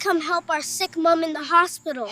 come help our sick mom in the hospital.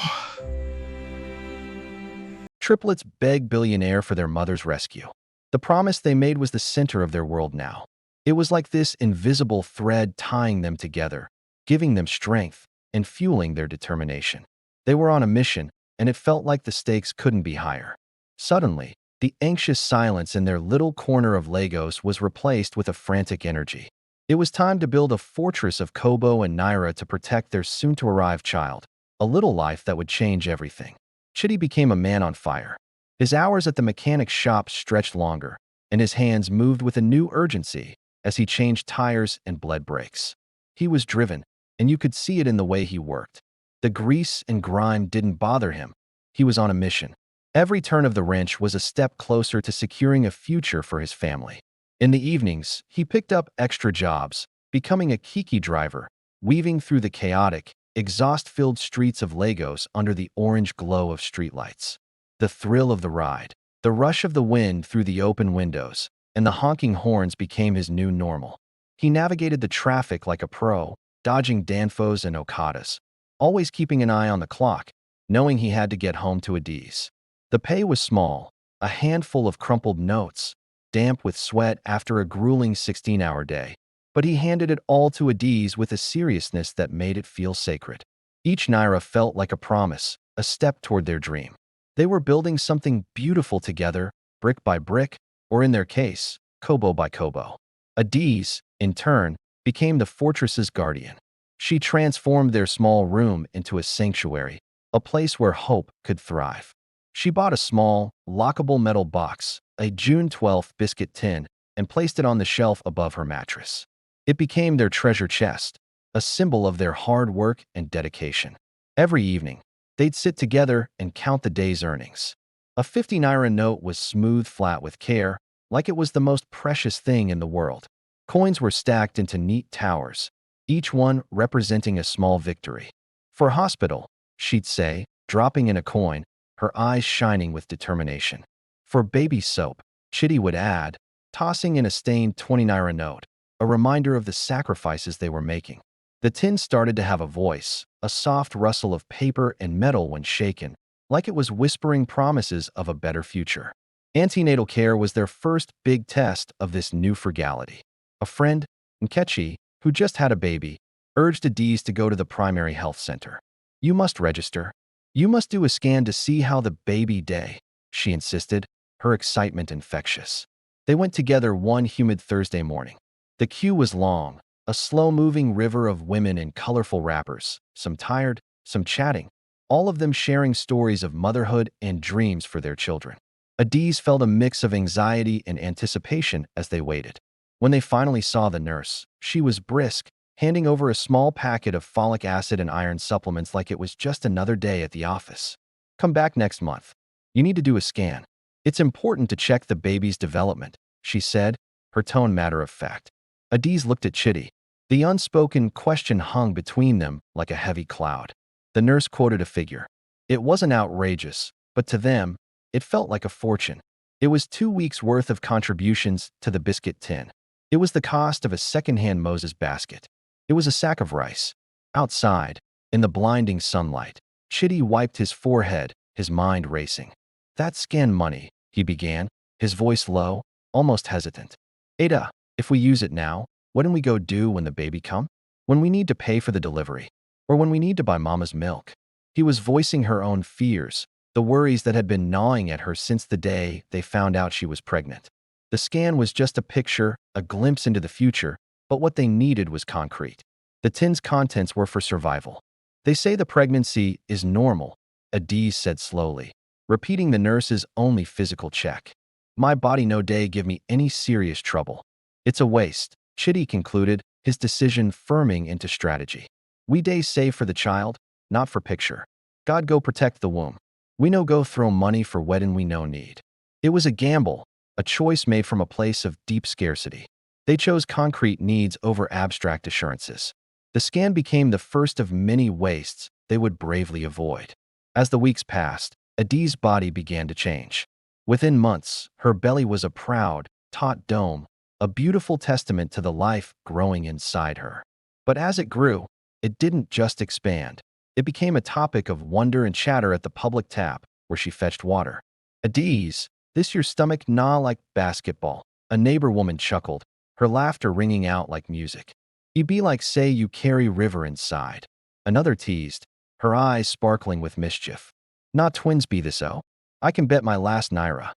Triplets begged Billionaire for their mother's rescue. The promise they made was the center of their world now. It was like this invisible thread tying them together, giving them strength and fueling their determination. They were on a mission, and it felt like the stakes couldn't be higher. Suddenly, the anxious silence in their little corner of Lagos was replaced with a frantic energy. It was time to build a fortress of Kobo and Naira to protect their soon-to-arrive child, a little life that would change everything. Chitty became a man on fire. His hours at the mechanic's shop stretched longer, and his hands moved with a new urgency as he changed tires and bled brakes. He was driven, and you could see it in the way he worked. The grease and grime didn't bother him. He was on a mission. Every turn of the wrench was a step closer to securing a future for his family. In the evenings, he picked up extra jobs, becoming a Kiki driver, weaving through the chaotic, exhaust-filled streets of Lagos under the orange glow of streetlights. The thrill of the ride, the rush of the wind through the open windows, and the honking horns became his new normal. He navigated the traffic like a pro, dodging Danfos and Okadas, always keeping an eye on the clock, knowing he had to get home to Adiz. The pay was small, a handful of crumpled notes, damp with sweat after a grueling 16-hour day, but he handed it all to Adiz with a seriousness that made it feel sacred. Each Naira felt like a promise, a step toward their dream. They were building something beautiful together, brick by brick, or in their case, Kobo by Kobo. Adiz, in turn, became the fortress's guardian. She transformed their small room into a sanctuary, a place where hope could thrive. She bought a small, lockable metal box, a June 12th biscuit tin, and placed it on the shelf above her mattress. It became their treasure chest, a symbol of their hard work and dedication. Every evening, they'd sit together and count the day's earnings. A 50 Naira note was smoothed flat with care, like it was the most precious thing in the world. Coins were stacked into neat towers, each one representing a small victory. For hospital, she'd say, dropping in a coin, her eyes shining with determination. For baby soap, Chitty would add, tossing in a stained 20 Naira note, a reminder of the sacrifices they were making. The tin started to have a voice, a soft rustle of paper and metal when shaken, like it was whispering promises of a better future. Antenatal care was their first big test of this new frugality. A friend, Nkechi, who just had a baby, urged Adiz to go to the primary health center. "You must register. You must do a scan to see how the baby day," she insisted, her excitement infectious. They went together one humid Thursday morning. The queue was long, a slow-moving river of women in colorful wrappers, some tired, some chatting, all of them sharing stories of motherhood and dreams for their children. Adiz felt a mix of anxiety and anticipation as they waited. When they finally saw the nurse, she was brisk, handing over a small packet of folic acid and iron supplements like it was just another day at the office. "Come back next month. You need to do a scan. It's important to check the baby's development," she said, her tone matter of fact. Adiz looked at Chitty. The unspoken question hung between them like a heavy cloud. The nurse quoted a figure. It wasn't outrageous, but to them, it felt like a fortune. It was 2 weeks' worth of contributions to the biscuit tin. It was the cost of a second-hand Moses basket. It was a sack of rice. Outside, in the blinding sunlight, Chitty wiped his forehead, his mind racing. "That scan money," he began, his voice low, almost hesitant. "Ada, if we use it now, what do we go do when the baby come? When we need to pay for the delivery? Or when we need to buy mama's milk?" He was voicing her own fears, the worries that had been gnawing at her since the day they found out she was pregnant. The scan was just a picture, a glimpse into the future, but what they needed was concrete. The tin's contents were for survival. "They say the pregnancy is normal," Adiz said slowly, repeating the nurse's only physical check. "My body no day give me any serious trouble. It's a waste," Chitty concluded, his decision firming into strategy. "We days save for the child, not for picture. God go protect the womb. We no go throw money for wedding we no need." It was a gamble, a choice made from a place of deep scarcity. They chose concrete needs over abstract assurances. The scan became the first of many wastes they would bravely avoid. As the weeks passed, Adiz's body began to change. Within months, her belly was a proud, taut dome, a beautiful testament to the life growing inside her. But as it grew, it didn't just expand. It became a topic of wonder and chatter at the public tap where she fetched water. "Adiz, this your stomach gnaw like basketball," a neighbor woman chuckled, her laughter ringing out like music. "You be like say you carry river inside." Another teased, her eyes sparkling with mischief. "Not twins be this oh? I can bet my last naira.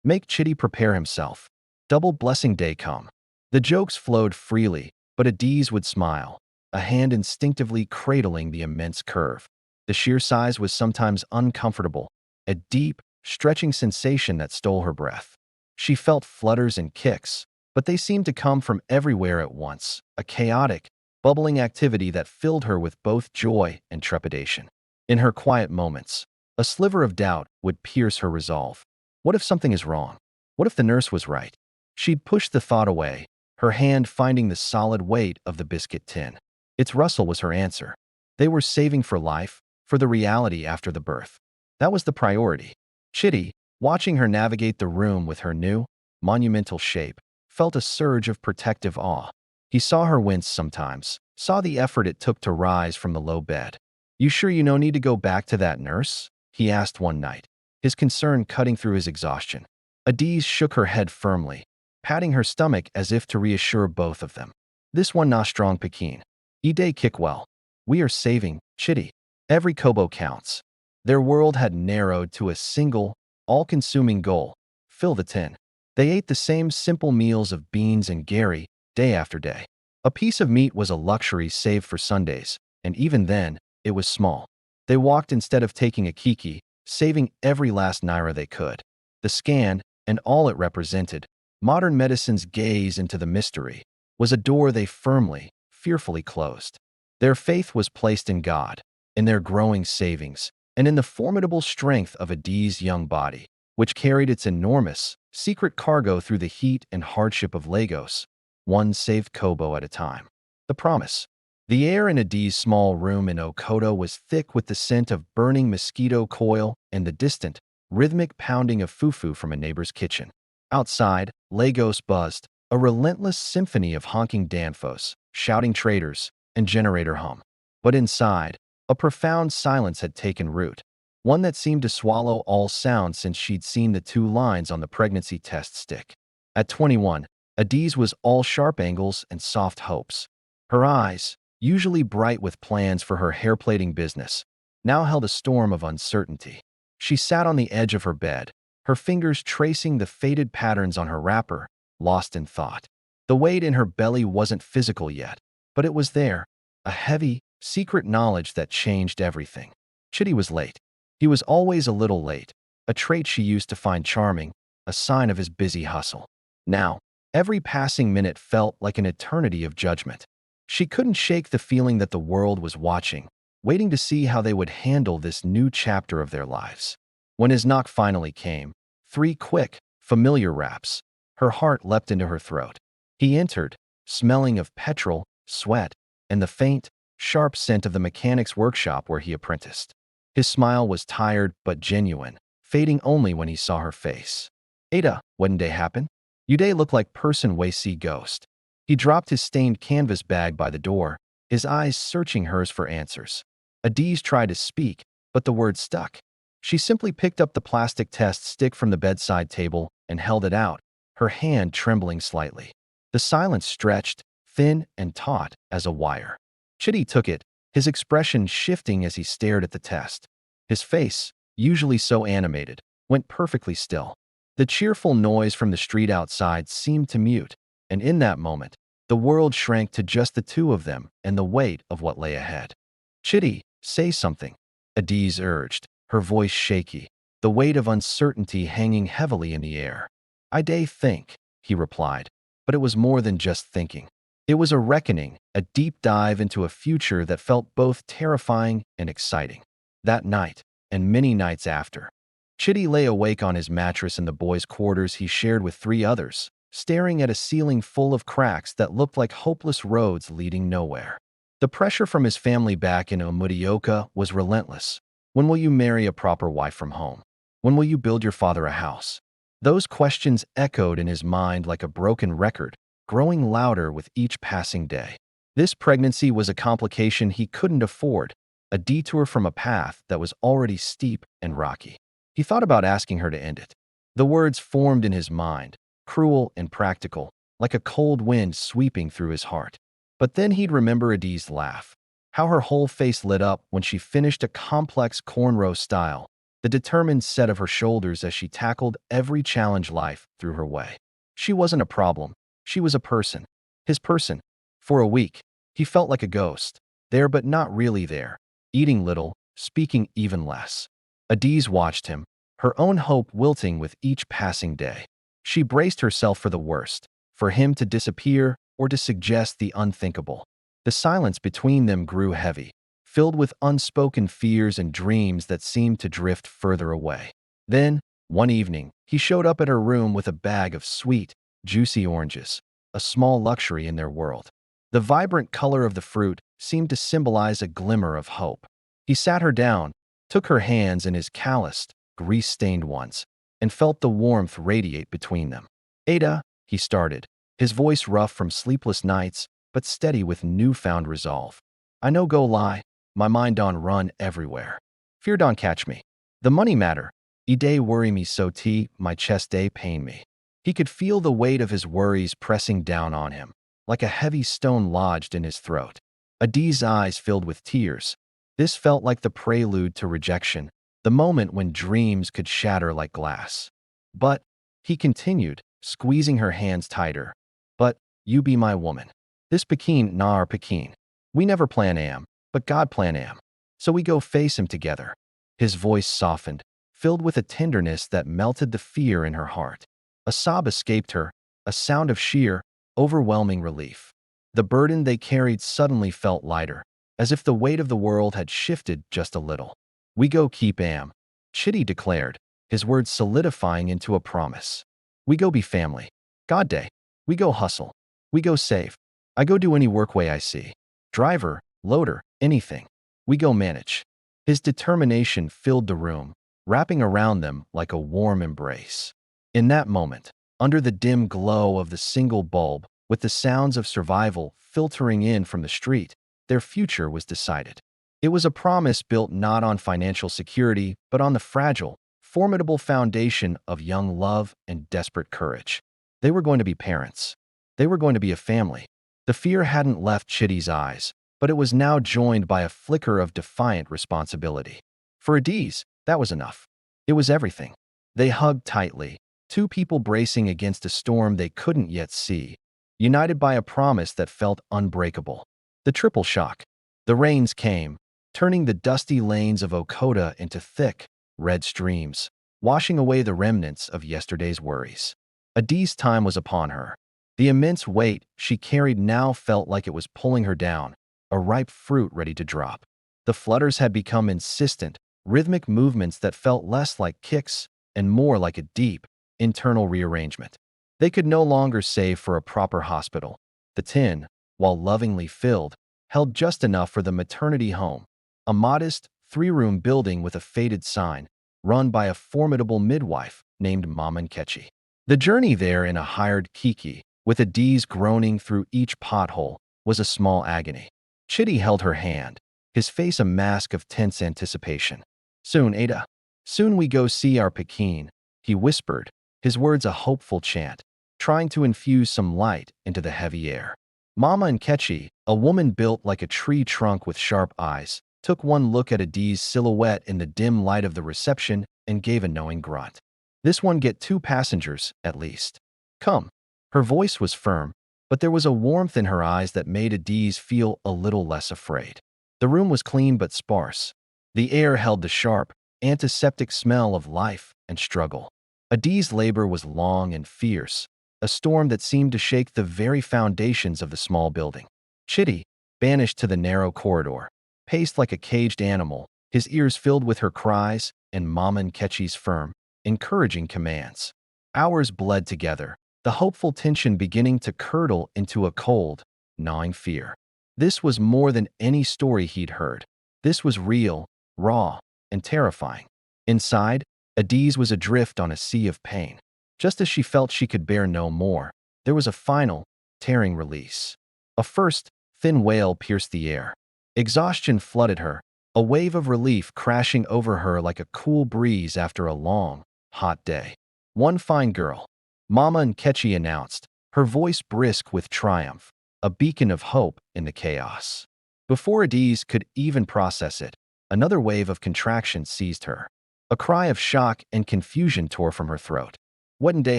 Make Chitty prepare himself. Double blessing day come." The jokes flowed freely, but Adiz would smile, a hand instinctively cradling the immense curve. The sheer size was sometimes uncomfortable, a deep, stretching sensation that stole her breath. She felt flutters and kicks, but they seemed to come from everywhere at once, a chaotic, bubbling activity that filled her with both joy and trepidation. In her quiet moments, a sliver of doubt would pierce her resolve. What if something is wrong? What if the nurse was right? She'd push the thought away, her hand finding the solid weight of the biscuit tin. Its rustle was her answer. They were saving for life, for the reality after the birth. That was the priority. Chitty, watching her navigate the room with her new, monumental shape, felt a surge of protective awe. He saw her wince sometimes, saw the effort it took to rise from the low bed. "You sure you no need to go back to that nurse?" he asked one night, his concern cutting through his exhaustion. Adiz shook her head firmly, patting her stomach as if to reassure both of them. "This one na strong Pekin. Ide kick well. We are saving, Chitty. Every kobo counts." Their world had narrowed to a single, all-consuming goal: fill the tin. They ate the same simple meals of beans and gari, day after day. A piece of meat was a luxury saved for Sundays, and even then, it was small. They walked instead of taking a kiki, saving every last naira they could. The scan, and all it represented, modern medicine's gaze into the mystery, was a door they firmly, fearfully closed. Their faith was placed in God, in their growing savings, and in the formidable strength of Adiz's young body, which carried its enormous, secret cargo through the heat and hardship of Lagos, one saved kobo at a time. The promise. The air in Adiz's small room in Okoto was thick with the scent of burning mosquito coil and the distant, rhythmic pounding of fufu from a neighbor's kitchen. Outside, Lagos buzzed, a relentless symphony of honking danfos, shouting traders, and generator hum. But inside, a profound silence had taken root, one that seemed to swallow all sound since she'd seen the 2 lines on the pregnancy test stick. At 21, Adiz was all sharp angles and soft hopes. Her eyes, usually bright with plans for her hair-plaiting business, now held a storm of uncertainty. She sat on the edge of her bed, her fingers tracing the faded patterns on her wrapper, lost in thought. The weight in her belly wasn't physical yet, but it was there, a heavy, secret knowledge that changed everything. Chitty was late. He was always a little late, a trait she used to find charming, a sign of his busy hustle. Now, every passing minute felt like an eternity of judgment. She couldn't shake the feeling that the world was watching, waiting to see how they would handle this new chapter of their lives. When his knock finally came, 3 quick, familiar raps, her heart leapt into her throat. He entered, smelling of petrol, sweat, and the faint, sharp scent of the mechanic's workshop where he apprenticed. His smile was tired but genuine, fading only when he saw her face. "Ada, what'n day happen? You day look like person we see ghost." He dropped his stained canvas bag by the door, his eyes searching hers for answers. Adiz tried to speak, but the words stuck. She simply picked up the plastic test stick from the bedside table and held it out, her hand trembling slightly. The silence stretched, thin and taut as a wire. Chitty took it, his expression shifting as he stared at the test. His face, usually so animated, went perfectly still. The cheerful noise from the street outside seemed to mute, and in that moment, the world shrank to just the 2 of them and the weight of what lay ahead. "Chitty, say something," Adiz urged, her voice shaky, the weight of uncertainty hanging heavily in the air. "I day think," he replied, but it was more than just thinking. It was a reckoning, a deep dive into a future that felt both terrifying and exciting. That night, and many nights after, Chitty lay awake on his mattress in the boys' quarters he shared with 3 others, staring at a ceiling full of cracks that looked like hopeless roads leading nowhere. The pressure from his family back in Omudioka was relentless. When will you marry a proper wife from home? When will you build your father a house? Those questions echoed in his mind like a broken record, growing louder with each passing day. This pregnancy was a complication he couldn't afford, a detour from a path that was already steep and rocky. He thought about asking her to end it. The words formed in his mind, cruel and practical, like a cold wind sweeping through his heart. But then he'd remember Adi's laugh, how her whole face lit up when she finished a complex cornrow style, the determined set of her shoulders as she tackled every challenge life threw her way. She wasn't a problem. She was a person. His person. For a week, he felt like a ghost, there but not really there, eating little, speaking even less. Adiz watched him, her own hope wilting with each passing day. She braced herself for the worst, for him to disappear or to suggest the unthinkable. The silence between them grew heavy, filled with unspoken fears and dreams that seemed to drift further away. Then, one evening, he showed up at her room with a bag of sweet, juicy oranges, a small luxury in their world. The vibrant color of the fruit seemed to symbolize a glimmer of hope. He sat her down, took her hands in his calloused, grease-stained ones, and felt the warmth radiate between them. "Ada," he started, his voice rough from sleepless nights, but steady with newfound resolve. "I no go lie, my mind don run everywhere. Fear don catch me. The money matter. E day worry me so my chest day pain me." He could feel the weight of his worries pressing down on him, like a heavy stone lodged in his throat. Adi's eyes filled with tears. This felt like the prelude to rejection, the moment when dreams could shatter like glass. "But," he continued, squeezing her hands tighter, "but, you be my woman. This Pekin na our Pekin. We never plan am, but God plan am. So we go face him together." His voice softened, filled with a tenderness that melted the fear in her heart. A sob escaped her, a sound of sheer, overwhelming relief. The burden they carried suddenly felt lighter, as if the weight of the world had shifted just a little. "We go keep am," Chitty declared, his words solidifying into a promise. "We go be family. God day. We go hustle. We go save. I go do any work way I see. Driver, loader, anything. We go manage." His determination filled the room, wrapping around them like a warm embrace. In that moment, under the dim glow of the single bulb, with the sounds of survival filtering in from the street, their future was decided. It was a promise built not on financial security, but on the fragile, formidable foundation of young love and desperate courage. They were going to be parents. They were going to be a family. The fear hadn't left Chitty's eyes, but it was now joined by a flicker of defiant responsibility. For Adiz, that was enough. It was everything. They hugged tightly, two people bracing against a storm they couldn't yet see, united by a promise that felt unbreakable. The triple shock. The rains came, turning the dusty lanes of Okota into thick, red streams, washing away the remnants of yesterday's worries. Adiz's time was upon her. The immense weight she carried now felt like it was pulling her down, a ripe fruit ready to drop. The flutters had become insistent, rhythmic movements that felt less like kicks and more like a deep, internal rearrangement. They could no longer save for a proper hospital. The tin, while lovingly filled, held just enough for the maternity home, a modest, three-room building with a faded sign, run by a formidable midwife named Mama Nkechi. The journey there in a hired kiki, with Adiz groaning through each pothole, was a small agony. Chitty held her hand, his face a mask of tense anticipation. "Soon, Ada. Soon we go see our Pekin," he whispered, his words a hopeful chant, trying to infuse some light into the heavy air. Mama Nkechi, a woman built like a tree trunk with sharp eyes, took one look at Adiz's silhouette in the dim light of the reception and gave a knowing grunt. "This one get 2 passengers, at least. Come." Her voice was firm, but there was a warmth in her eyes that made Adiz feel a little less afraid. The room was clean but sparse. The air held the sharp, antiseptic smell of life and struggle. Adiz's labor was long and fierce, a storm that seemed to shake the very foundations of the small building. Chitty, banished to the narrow corridor, paced like a caged animal, his ears filled with her cries and Mama Nkechi's firm, encouraging commands. Hours bled together, the hopeful tension beginning to curdle into a cold, gnawing fear. This was more than any story he'd heard. This was real, raw, and terrifying. Inside, Adiz was adrift on a sea of pain. Just as she felt she could bear no more, there was a final, tearing release. A first, thin wail pierced the air. Exhaustion flooded her, a wave of relief crashing over her like a cool breeze after a long, hot day. "One fine girl," Mama Nkechi announced, her voice brisk with triumph, a beacon of hope in the chaos. Before Adiz could even process it, another wave of contraction seized her. A cry of shock and confusion tore from her throat. "What'n day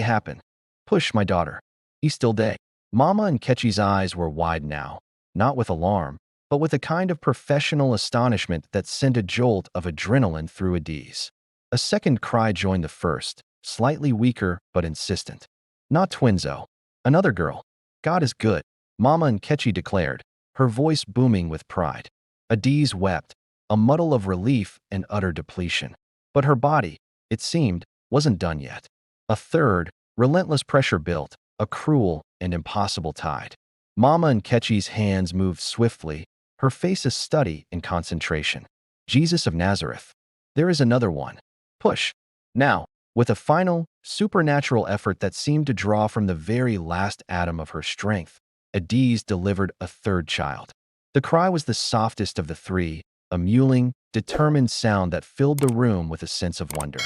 happen? Push, my daughter. He still day." Mama Nkechi's eyes were wide now, not with alarm, but with a kind of professional astonishment that sent a jolt of adrenaline through Adiz. A second cry joined the first, slightly weaker but insistent. "Not twinzo. Another girl. God is good," Mama Nkechi declared, her voice booming with pride. Adiz wept, a muddle of relief and utter depletion. But her body, it seemed, wasn't done yet. A third, relentless pressure built, a cruel and impossible tide. Mama Nkechi's hands moved swiftly, her face a study in concentration. "Jesus of Nazareth. There is another one. Push." Now, with a final, supernatural effort that seemed to draw from the very last atom of her strength, Adiz delivered a third child. The cry was the softest of the three, a mewling, determined sound that filled the room with a sense of wonder.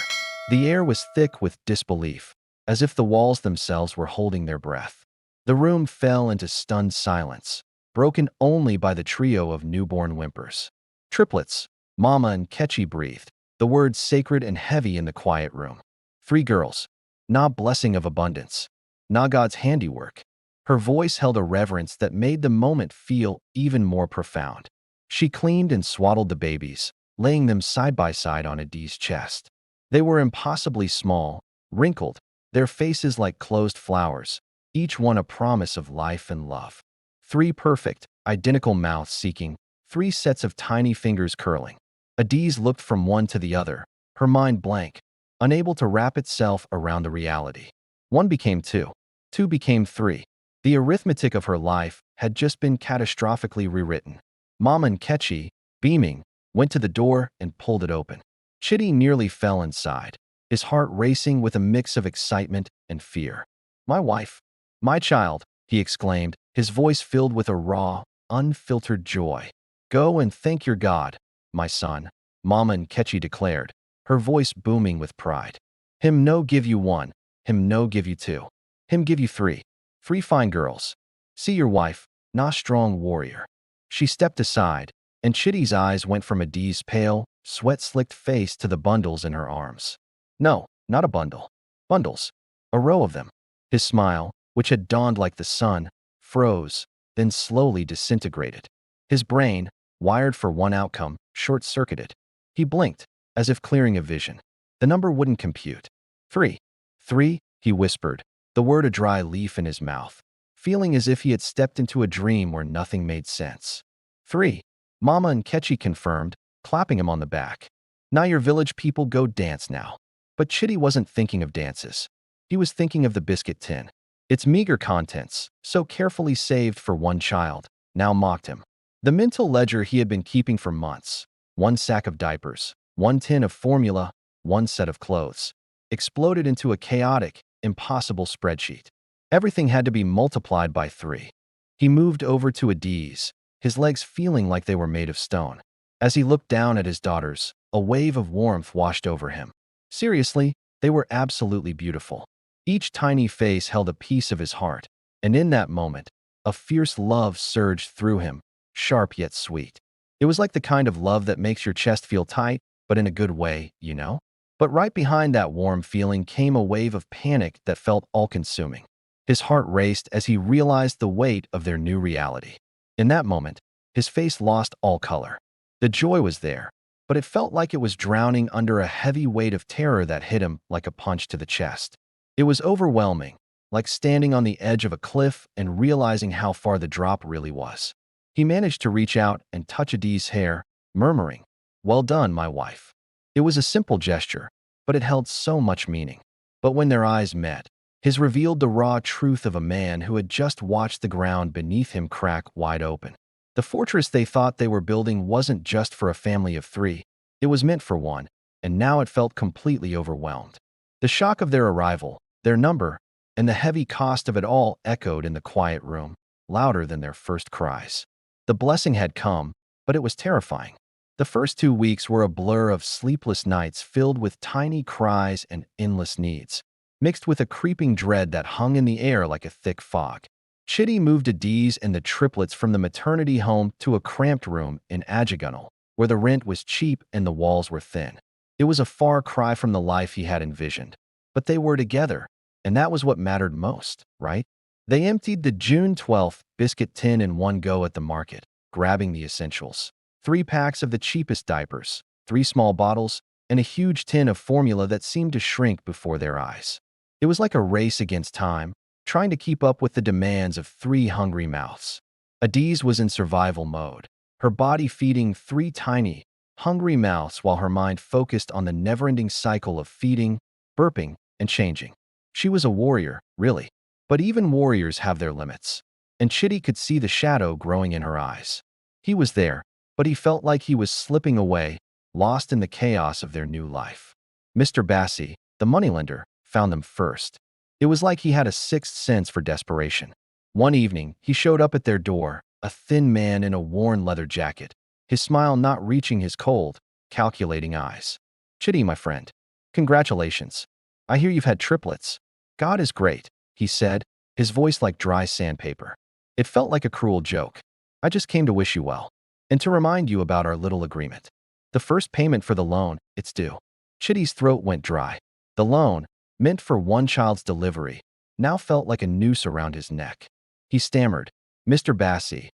The air was thick with disbelief, as if the walls themselves were holding their breath. The room fell into stunned silence, broken only by the trio of newborn whimpers. "Triplets," Mama Nkechi breathed, the words sacred and heavy in the quiet room. "Three girls. Na blessing of abundance. Na God's handiwork." Her voice held a reverence that made the moment feel even more profound. She cleaned and swaddled the babies, laying them side by side on Adiz's chest. They were impossibly small, wrinkled, their faces like closed flowers, each one a promise of life and love. Three perfect, identical mouths seeking, three sets of tiny fingers curling. Adiz looked from one to the other, her mind blank, unable to wrap itself around the reality. One became two. Two became three. The arithmetic of her life had just been catastrophically rewritten. Mama Nkechi, beaming, went to the door and pulled it open. Chitty nearly fell inside, his heart racing with a mix of excitement and fear. "My wife. My child," he exclaimed, his voice filled with a raw, unfiltered joy. "Go and thank your God, my son," Mama Nkechi declared, her voice booming with pride. "Him no give you one, him no give you two. Him give you three. Three fine girls. See your wife, na strong warrior." She stepped aside, and Chitty's eyes went from Adiz's pale, sweat-slicked face to the bundles in her arms. "No, not a bundle. Bundles. A row of them." His smile, which had dawned like the sun, froze, then slowly disintegrated. His brain, wired for one outcome, short-circuited. He blinked, as if clearing a vision. The number wouldn't compute. "Three. Three," he whispered, the word a dry leaf in his mouth, feeling as if he had stepped into a dream where nothing made sense. "Three," Mama Nkechi confirmed, clapping him on the back. "Now your village people go dance now." But Chitty wasn't thinking of dances. He was thinking of the biscuit tin. Its meager contents, so carefully saved for one child, now mocked him. The mental ledger he had been keeping for months, one sack of diapers, one tin of formula, one set of clothes, exploded into a chaotic, impossible spreadsheet. Everything had to be multiplied by 3. He moved over to Adiz, his legs feeling like they were made of stone. As he looked down at his daughters, a wave of warmth washed over him. Seriously, they were absolutely beautiful. Each tiny face held a piece of his heart, and in that moment, a fierce love surged through him, sharp yet sweet. It was like the kind of love that makes your chest feel tight, but in a good way, you know? But right behind that warm feeling came a wave of panic that felt all-consuming. His heart raced as he realized the weight of their new reality. In that moment, his face lost all color. The joy was there, but it felt like it was drowning under a heavy weight of terror that hit him like a punch to the chest. It was overwhelming, like standing on the edge of a cliff and realizing how far the drop really was. He managed to reach out and touch Adiz's hair, murmuring, "Well done, my wife." It was a simple gesture, but it held so much meaning. But when their eyes met, his revealed the raw truth of a man who had just watched the ground beneath him crack wide open. The fortress they thought they were building wasn't just for a family of 3, it was meant for one, and now it felt completely overwhelmed. The shock of their arrival, their number, and the heavy cost of it all echoed in the quiet room, louder than their first cries. The blessing had come, but it was terrifying. The first 2 weeks were a blur of sleepless nights filled with tiny cries and endless needs, mixed with a creeping dread that hung in the air like a thick fog. Chitty moved Adiz and the triplets from the maternity home to a cramped room in Ajagunal, where the rent was cheap and the walls were thin. It was a far cry from the life he had envisioned. But they were together, and that was what mattered most, right? They emptied the June 12th biscuit tin in one go at the market, grabbing the essentials. 3 packs of the cheapest diapers, 3 small bottles, and a huge tin of formula that seemed to shrink before their eyes. It was like a race against time, trying to keep up with the demands of 3 hungry mouths. Adiz was in survival mode, her body feeding 3 tiny, hungry mouths while her mind focused on the never-ending cycle of feeding, burping, and changing. She was a warrior, really. But even warriors have their limits. And Chitty could see the shadow growing in her eyes. He was there, but he felt like he was slipping away, lost in the chaos of their new life. Mr. Bassi, the moneylender, found them first. It was like he had a sixth sense for desperation. One evening, he showed up at their door, a thin man in a worn leather jacket, his smile not reaching his cold, calculating eyes. "Chitty, my friend. Congratulations. I hear you've had triplets. God is great," he said, his voice like dry sandpaper. It felt like a cruel joke. "I just came to wish you well. And to remind you about our little agreement. The first payment for the loan, it's due." Chitty's throat went dry. The loan, meant for one child's delivery, now felt like a noose around his neck. He stammered, "Mr. Bassi,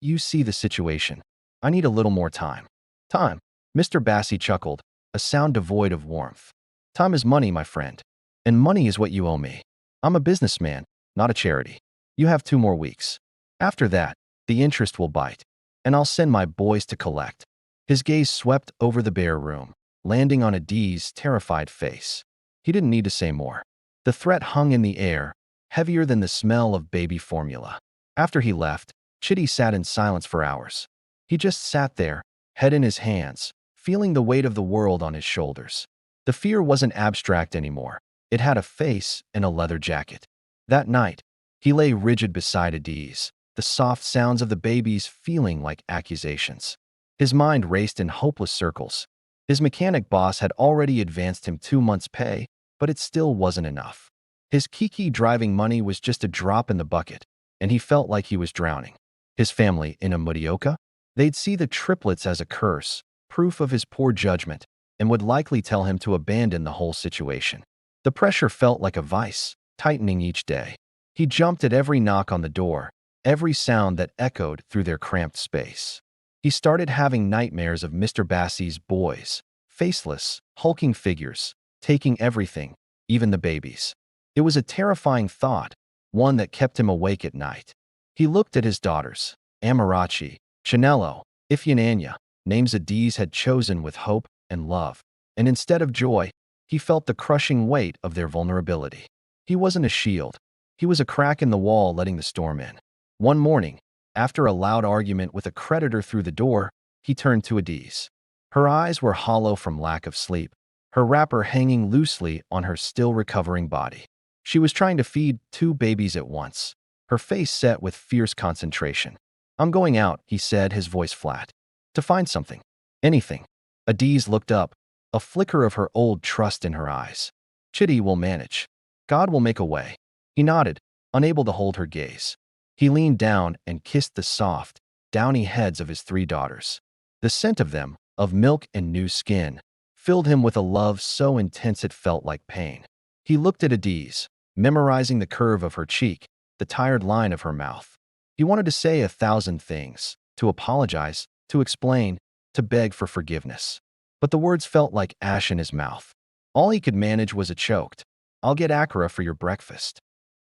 you see the situation. I need a little more time." "Time?" Mr. Bassi chuckled, a sound devoid of warmth. "Time is money, my friend. And money is what you owe me. I'm a businessman, not a charity. You have 2 more weeks. After that, the interest will bite, and I'll send my boys to collect." His gaze swept over the bare room, landing on Adiz's terrified face. He didn't need to say more. The threat hung in the air, heavier than the smell of baby formula. After he left, Chitty sat in silence for hours. He just sat there, head in his hands, feeling the weight of the world on his shoulders. The fear wasn't abstract anymore. It had a face and a leather jacket. That night, he lay rigid beside Adiz, the soft sounds of the babies feeling like accusations. His mind raced in hopeless circles. His mechanic boss had already advanced him 2 months' pay, but it still wasn't enough. His Kiki driving money was just a drop in the bucket, and he felt like he was drowning. His family in a Mudioka? They'd see the triplets as a curse, proof of his poor judgment, and would likely tell him to abandon the whole situation. The pressure felt like a vice, tightening each day. He jumped at every knock on the door, every sound that echoed through their cramped space. He started having nightmares of Mr. Bassi's boys, faceless, hulking figures, taking everything, even the babies. It was a terrifying thought, one that kept him awake at night. He looked at his daughters, Amarachi, Chinello, Ifyananya, names Adiz had chosen with hope and love, and instead of joy, he felt the crushing weight of their vulnerability. He wasn't a shield. He was a crack in the wall letting the storm in. One morning, after a loud argument with a creditor through the door, he turned to Adiz. Her eyes were hollow from lack of sleep, her wrapper hanging loosely on her still recovering body. She was trying to feed 2 babies at once, her face set with fierce concentration. "I'm going out," he said, his voice flat. "To find something. Anything." Adiz looked up, a flicker of her old trust in her eyes. "Chitty will manage. God will make a way." He nodded, unable to hold her gaze. He leaned down and kissed the soft, downy heads of his 3 daughters. The scent of them, of milk and new skin, filled him with a love so intense it felt like pain. He looked at Adiz, memorizing the curve of her cheek, the tired line of her mouth. He wanted to say 1,000 things, to apologize, to explain, to beg for forgiveness. But the words felt like ash in his mouth. All he could manage was a choked, "I'll get Akara for your breakfast."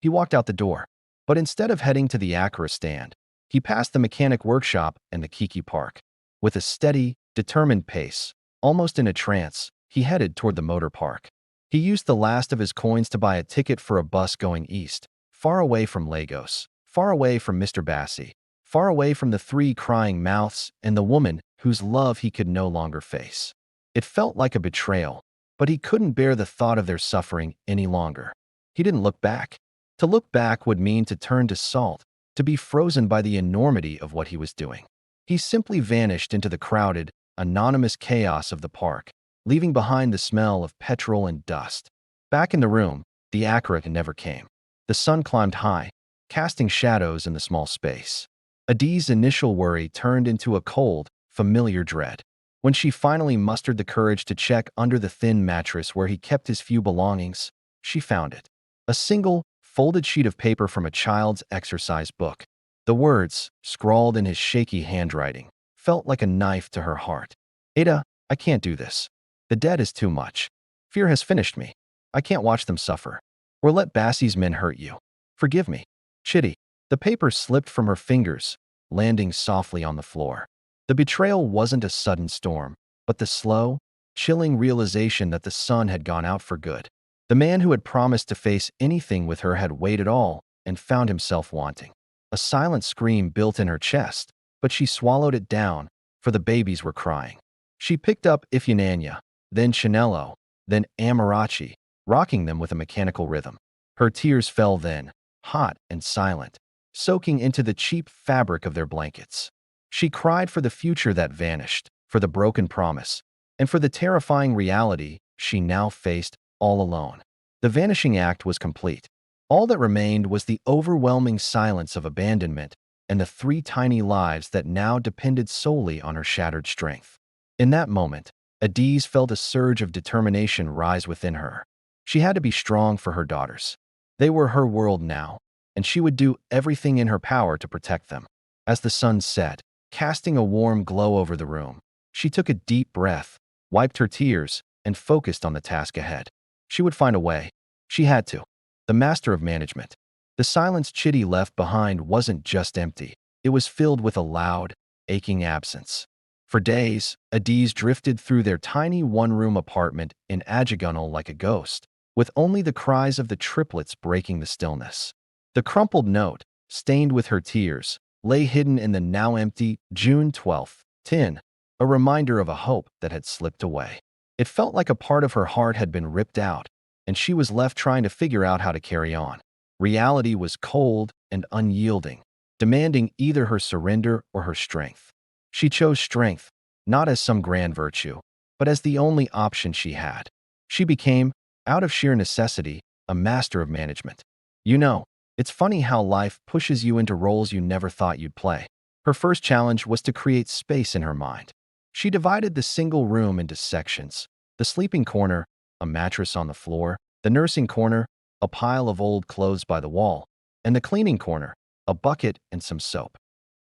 He walked out the door, but instead of heading to the Akara stand, he passed the mechanic workshop and the Kiki Park. With a steady, determined pace, almost in a trance, he headed toward the motor park. He used the last of his coins to buy a ticket for a bus going east, far away from Lagos, far away from Mr. Bassi, far away from the 3 crying mouths and the woman whose love he could no longer face. It felt like a betrayal, but he couldn't bear the thought of their suffering any longer. He didn't look back. To look back would mean to turn to salt, to be frozen by the enormity of what he was doing. He simply vanished into the crowded, anonymous chaos of the park, leaving behind the smell of petrol and dust. Back in the room, the accurate never came. The sun climbed high, casting shadows in the small space. Adi's initial worry turned into a cold, familiar dread. When she finally mustered the courage to check under the thin mattress where he kept his few belongings, she found it. A single, folded sheet of paper from a child's exercise book. The words, scrawled in his shaky handwriting, felt like a knife to her heart. Ada, I can't do this. The debt is too much. Fear has finished me. I can't watch them suffer. Or let Bassie's men hurt you. Forgive me. Chitty. The paper slipped from her fingers, landing softly on the floor. The betrayal wasn't a sudden storm, but the slow, chilling realization that the sun had gone out for good. The man who had promised to face anything with her had waited all and found himself wanting. A silent scream built in her chest, but she swallowed it down, for the babies were crying. She picked up Ifeananya, then Chinello, then Amarachi, rocking them with a mechanical rhythm. Her tears fell then, hot and silent, soaking into the cheap fabric of their blankets. She cried for the future that vanished, for the broken promise, and for the terrifying reality she now faced all alone. The vanishing act was complete. All that remained was the overwhelming silence of abandonment and the 3 tiny lives that now depended solely on her shattered strength. In that moment, Adiz felt a surge of determination rise within her. She had to be strong for her daughters. They were her world now, and she would do everything in her power to protect them. As the sun set, casting a warm glow over the room, she took a deep breath, wiped her tears, and focused on the task ahead. She would find a way. She had to. The master of management. The silence Chitty left behind wasn't just empty. It was filled with a loud, aching absence. For days, Adiz drifted through their tiny one-room apartment in Ajagunal like a ghost, with only the cries of the triplets breaking the stillness. The crumpled note, stained with her tears, lay hidden in the now empty June 12th tin, a reminder of a hope that had slipped away. It felt like a part of her heart had been ripped out, and she was left trying to figure out how to carry on. Reality was cold and unyielding, demanding either her surrender or her strength. She chose strength, not as some grand virtue, but as the only option she had. She became, out of sheer necessity, a master of management. You know, it's funny how life pushes you into roles you never thought you'd play. Her first challenge was to create space in her mind. She divided the single room into sections. The sleeping corner, a mattress on the floor, the nursing corner, a pile of old clothes by the wall, and the cleaning corner, a bucket and some soap.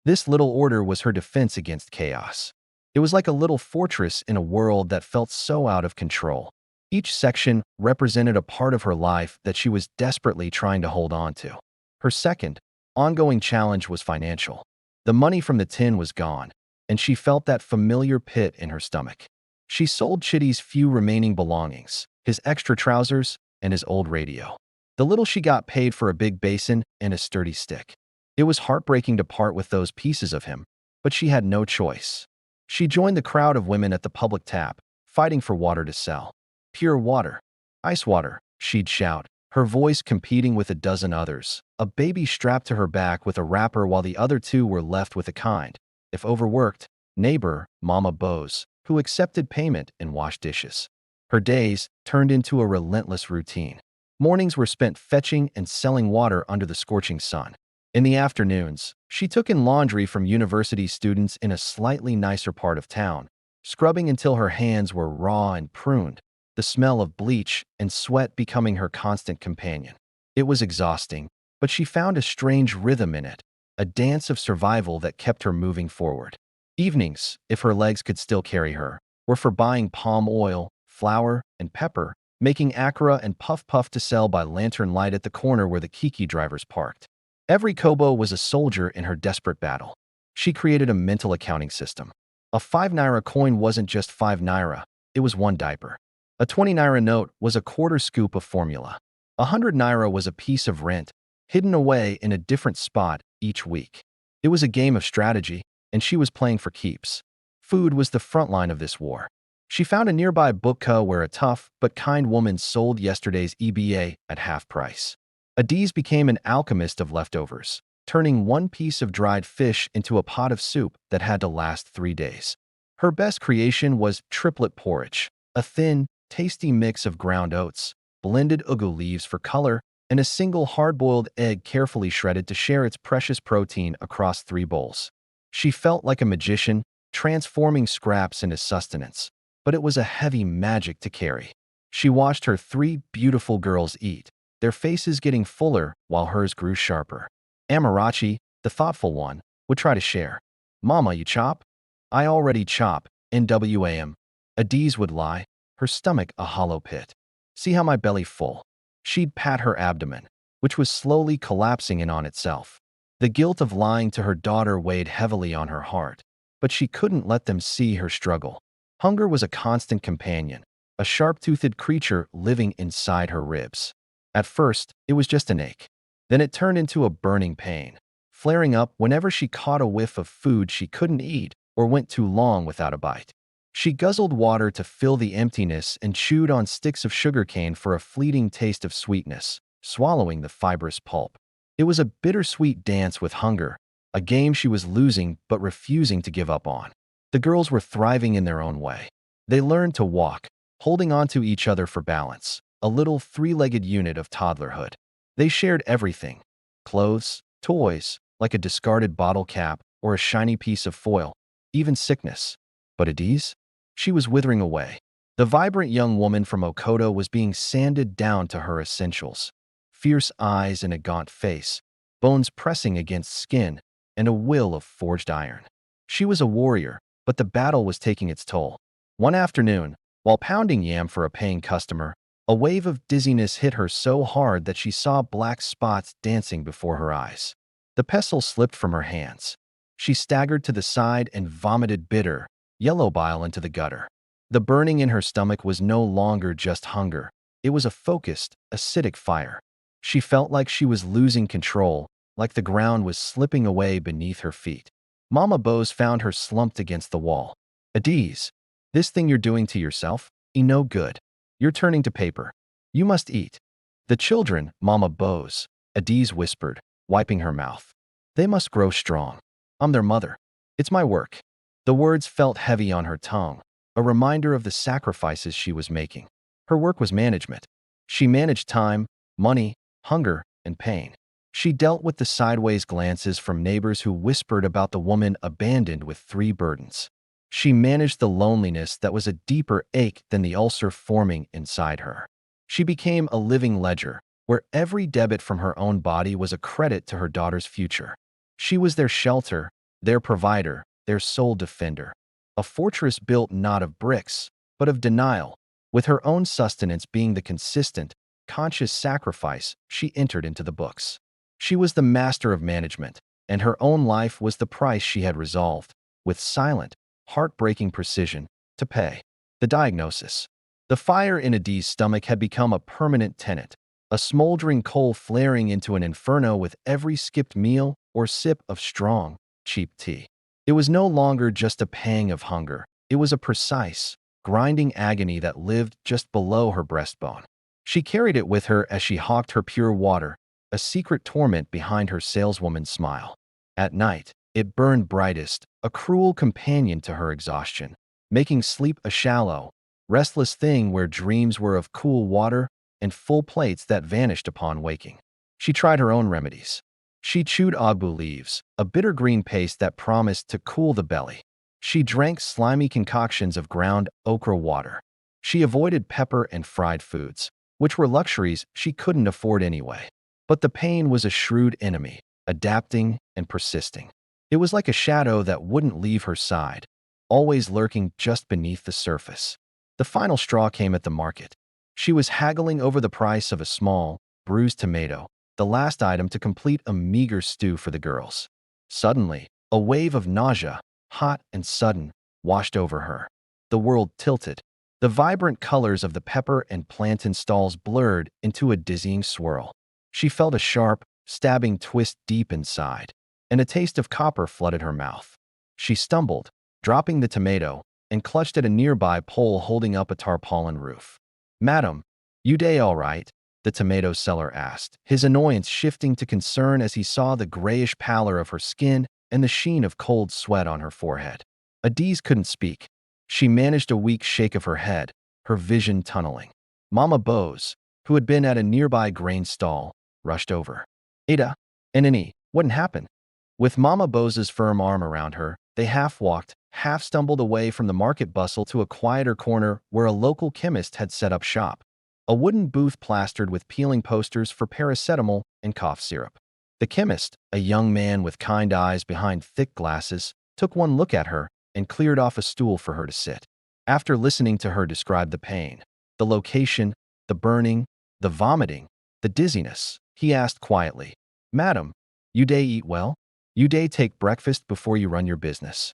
This little order was her defense against chaos. It was like a little fortress in a world that felt so out of control. Each section represented a part of her life that she was desperately trying to hold on to. Her second, ongoing challenge was financial. The money from the tin was gone, and she felt that familiar pit in her stomach. She sold Chitty's few remaining belongings, his extra trousers, and his old radio. The little she got paid for a big basin and a sturdy stick. It was heartbreaking to part with those pieces of him, but she had no choice. She joined the crowd of women at the public tap, fighting for water to sell. Pure water. Ice water, she'd shout, her voice competing with a dozen others, a baby strapped to her back with a wrapper while the other 2 were left with a kind, if overworked, neighbor, Mama Bose, who accepted payment and washed dishes. Her days turned into a relentless routine. Mornings were spent fetching and selling water under the scorching sun. In the afternoons, she took in laundry from university students in a slightly nicer part of town, scrubbing until her hands were raw and pruned, the smell of bleach and sweat becoming her constant companion. It was exhausting, but she found a strange rhythm in it, a dance of survival that kept her moving forward. Evenings, if her legs could still carry her, were for buying palm oil, flour, and pepper, making Acra and Puff Puff to sell by lantern light at the corner where the Kiki drivers parked. Every kobo was a soldier in her desperate battle. She created a mental accounting system. A 5 naira coin wasn't just 5 naira, it was 1 diaper. A 20 naira note was a quarter scoop of formula. 100 naira was a piece of rent, hidden away in a different spot each week. It was a game of strategy, and she was playing for keeps. Food was the front line of this war. She found a nearby bookca where a tough but kind woman sold yesterday's EBA at half price. Adiz became an alchemist of leftovers. turning one piece of dried fish into a pot of soup that had to last 3 days. Her best creation was triplet porridge, a thin, tasty mix of ground oats, blended ugu leaves for color, and a single hard-boiled egg carefully shredded to share its precious protein across 3 bowls. She felt like a magician, transforming scraps into sustenance, but it was a heavy magic to carry. She watched her 3 beautiful girls eat, their faces getting fuller while hers grew sharper. Amarachi, the thoughtful one, would try to share. "Mama, you chop?" "I already chop, NWAM." Adiz would lie, her stomach a hollow pit. "See how my belly full." She'd pat her abdomen, which was slowly collapsing in on itself. The guilt of lying to her daughter weighed heavily on her heart, but she couldn't let them see her struggle. Hunger was a constant companion, a sharp-toothed creature living inside her ribs. At first, it was just an ache. Then it turned into a burning pain, flaring up whenever she caught a whiff of food she couldn't eat or went too long without a bite. She guzzled water to fill the emptiness and chewed on sticks of sugarcane for a fleeting taste of sweetness, swallowing the fibrous pulp. It was a bittersweet dance with hunger, a game she was losing but refusing to give up on. The girls were thriving in their own way. They learned to walk, holding onto each other for balance, a little 3-legged unit of toddlerhood. They shared everything: clothes, toys, like a discarded bottle cap or a shiny piece of foil, even sickness. But Adiz? She was withering away. The vibrant young woman from Okoto was being sanded down to her essentials. Fierce eyes and a gaunt face, bones pressing against skin, and a will of forged iron. She was a warrior, but the battle was taking its toll. One afternoon, while pounding yam for a paying customer, a wave of dizziness hit her so hard that she saw black spots dancing before her eyes. The pestle slipped from her hands. She staggered to the side and vomited bitter, yellow bile into the gutter. The burning in her stomach was no longer just hunger. It was a focused, acidic fire. She felt like she was losing control, like the ground was slipping away beneath her feet. Mama Bose found her slumped against the wall. "Adiz, this thing you're doing to yourself, no good. You're turning to paper. You must eat." "The children, Mama Bose," Adiz whispered, wiping her mouth. "They must grow strong. I'm their mother. It's my work." The words felt heavy on her tongue, a reminder of the sacrifices she was making. Her work was management. She managed time, money, hunger, and pain. She dealt with the sideways glances from neighbors who whispered about the woman abandoned with 3 burdens. She managed the loneliness that was a deeper ache than the ulcer forming inside her. She became a living ledger, where every debit from her own body was a credit to her daughter's future. She was their shelter, their provider, their sole defender. A fortress built not of bricks, but of denial, with her own sustenance being the consistent, conscious sacrifice she entered into the books. She was the master of management, and her own life was the price she had resolved, with silent, heartbreaking precision, to pay. The diagnosis. The fire in Adiz's stomach had become a permanent tenant, a smoldering coal flaring into an inferno with every skipped meal or sip of strong, cheap tea. It was no longer just a pang of hunger. It was a precise, grinding agony that lived just below her breastbone. She carried it with her as she hawked her pure water, a secret torment behind her saleswoman's smile. At night, it burned brightest, a cruel companion to her exhaustion, making sleep a shallow, restless thing where dreams were of cool water and full plates that vanished upon waking. She tried her own remedies. She chewed agbu leaves, a bitter green paste that promised to cool the belly. She drank slimy concoctions of ground okra water. She avoided pepper and fried foods, which were luxuries she couldn't afford anyway. But the pain was a shrewd enemy, adapting and persisting. It was like a shadow that wouldn't leave her side, always lurking just beneath the surface. The final straw came at the market. She was haggling over the price of a small, bruised tomato, the last item to complete a meager stew for the girls. Suddenly, a wave of nausea, hot and sudden, washed over her. The world tilted. The vibrant colors of the pepper and plantain stalls blurred into a dizzying swirl. She felt a sharp, stabbing twist deep inside, and a taste of copper flooded her mouth. She stumbled, dropping the tomato, and clutched at a nearby pole holding up a tarpaulin roof. "Madam, you day all right?" the tomato seller asked, his annoyance shifting to concern as he saw the grayish pallor of her skin and the sheen of cold sweat on her forehead. Adiz couldn't speak. She managed a weak shake of her head, her vision tunneling. Mama Bose, who had been at a nearby grain stall, rushed over. Ada, Annie, what happened? With Mama Bose's firm arm around her, they half-walked, half-stumbled away from the market bustle to a quieter corner where a local chemist had set up shop. A wooden booth plastered with peeling posters for paracetamol and cough syrup. The chemist, a young man with kind eyes behind thick glasses, took one look at her and cleared off a stool for her to sit. After listening to her describe the pain, the location, the burning, the vomiting, the dizziness, he asked quietly, "Madam, you day eat well? You day take breakfast before you run your business?"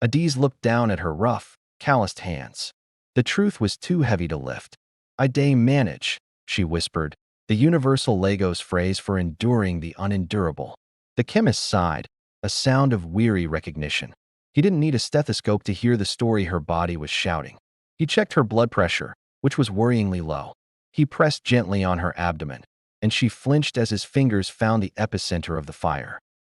Adiz looked down at her rough, calloused hands. The truth was too heavy to lift. "I day manage," she whispered, the universal Lagos phrase for enduring the unendurable. The chemist sighed, a sound of weary recognition. He didn't need a stethoscope to hear the story her body was shouting. He checked her blood pressure, which was worryingly low. He pressed gently on her abdomen, and she flinched as his fingers found the epicenter of the fire.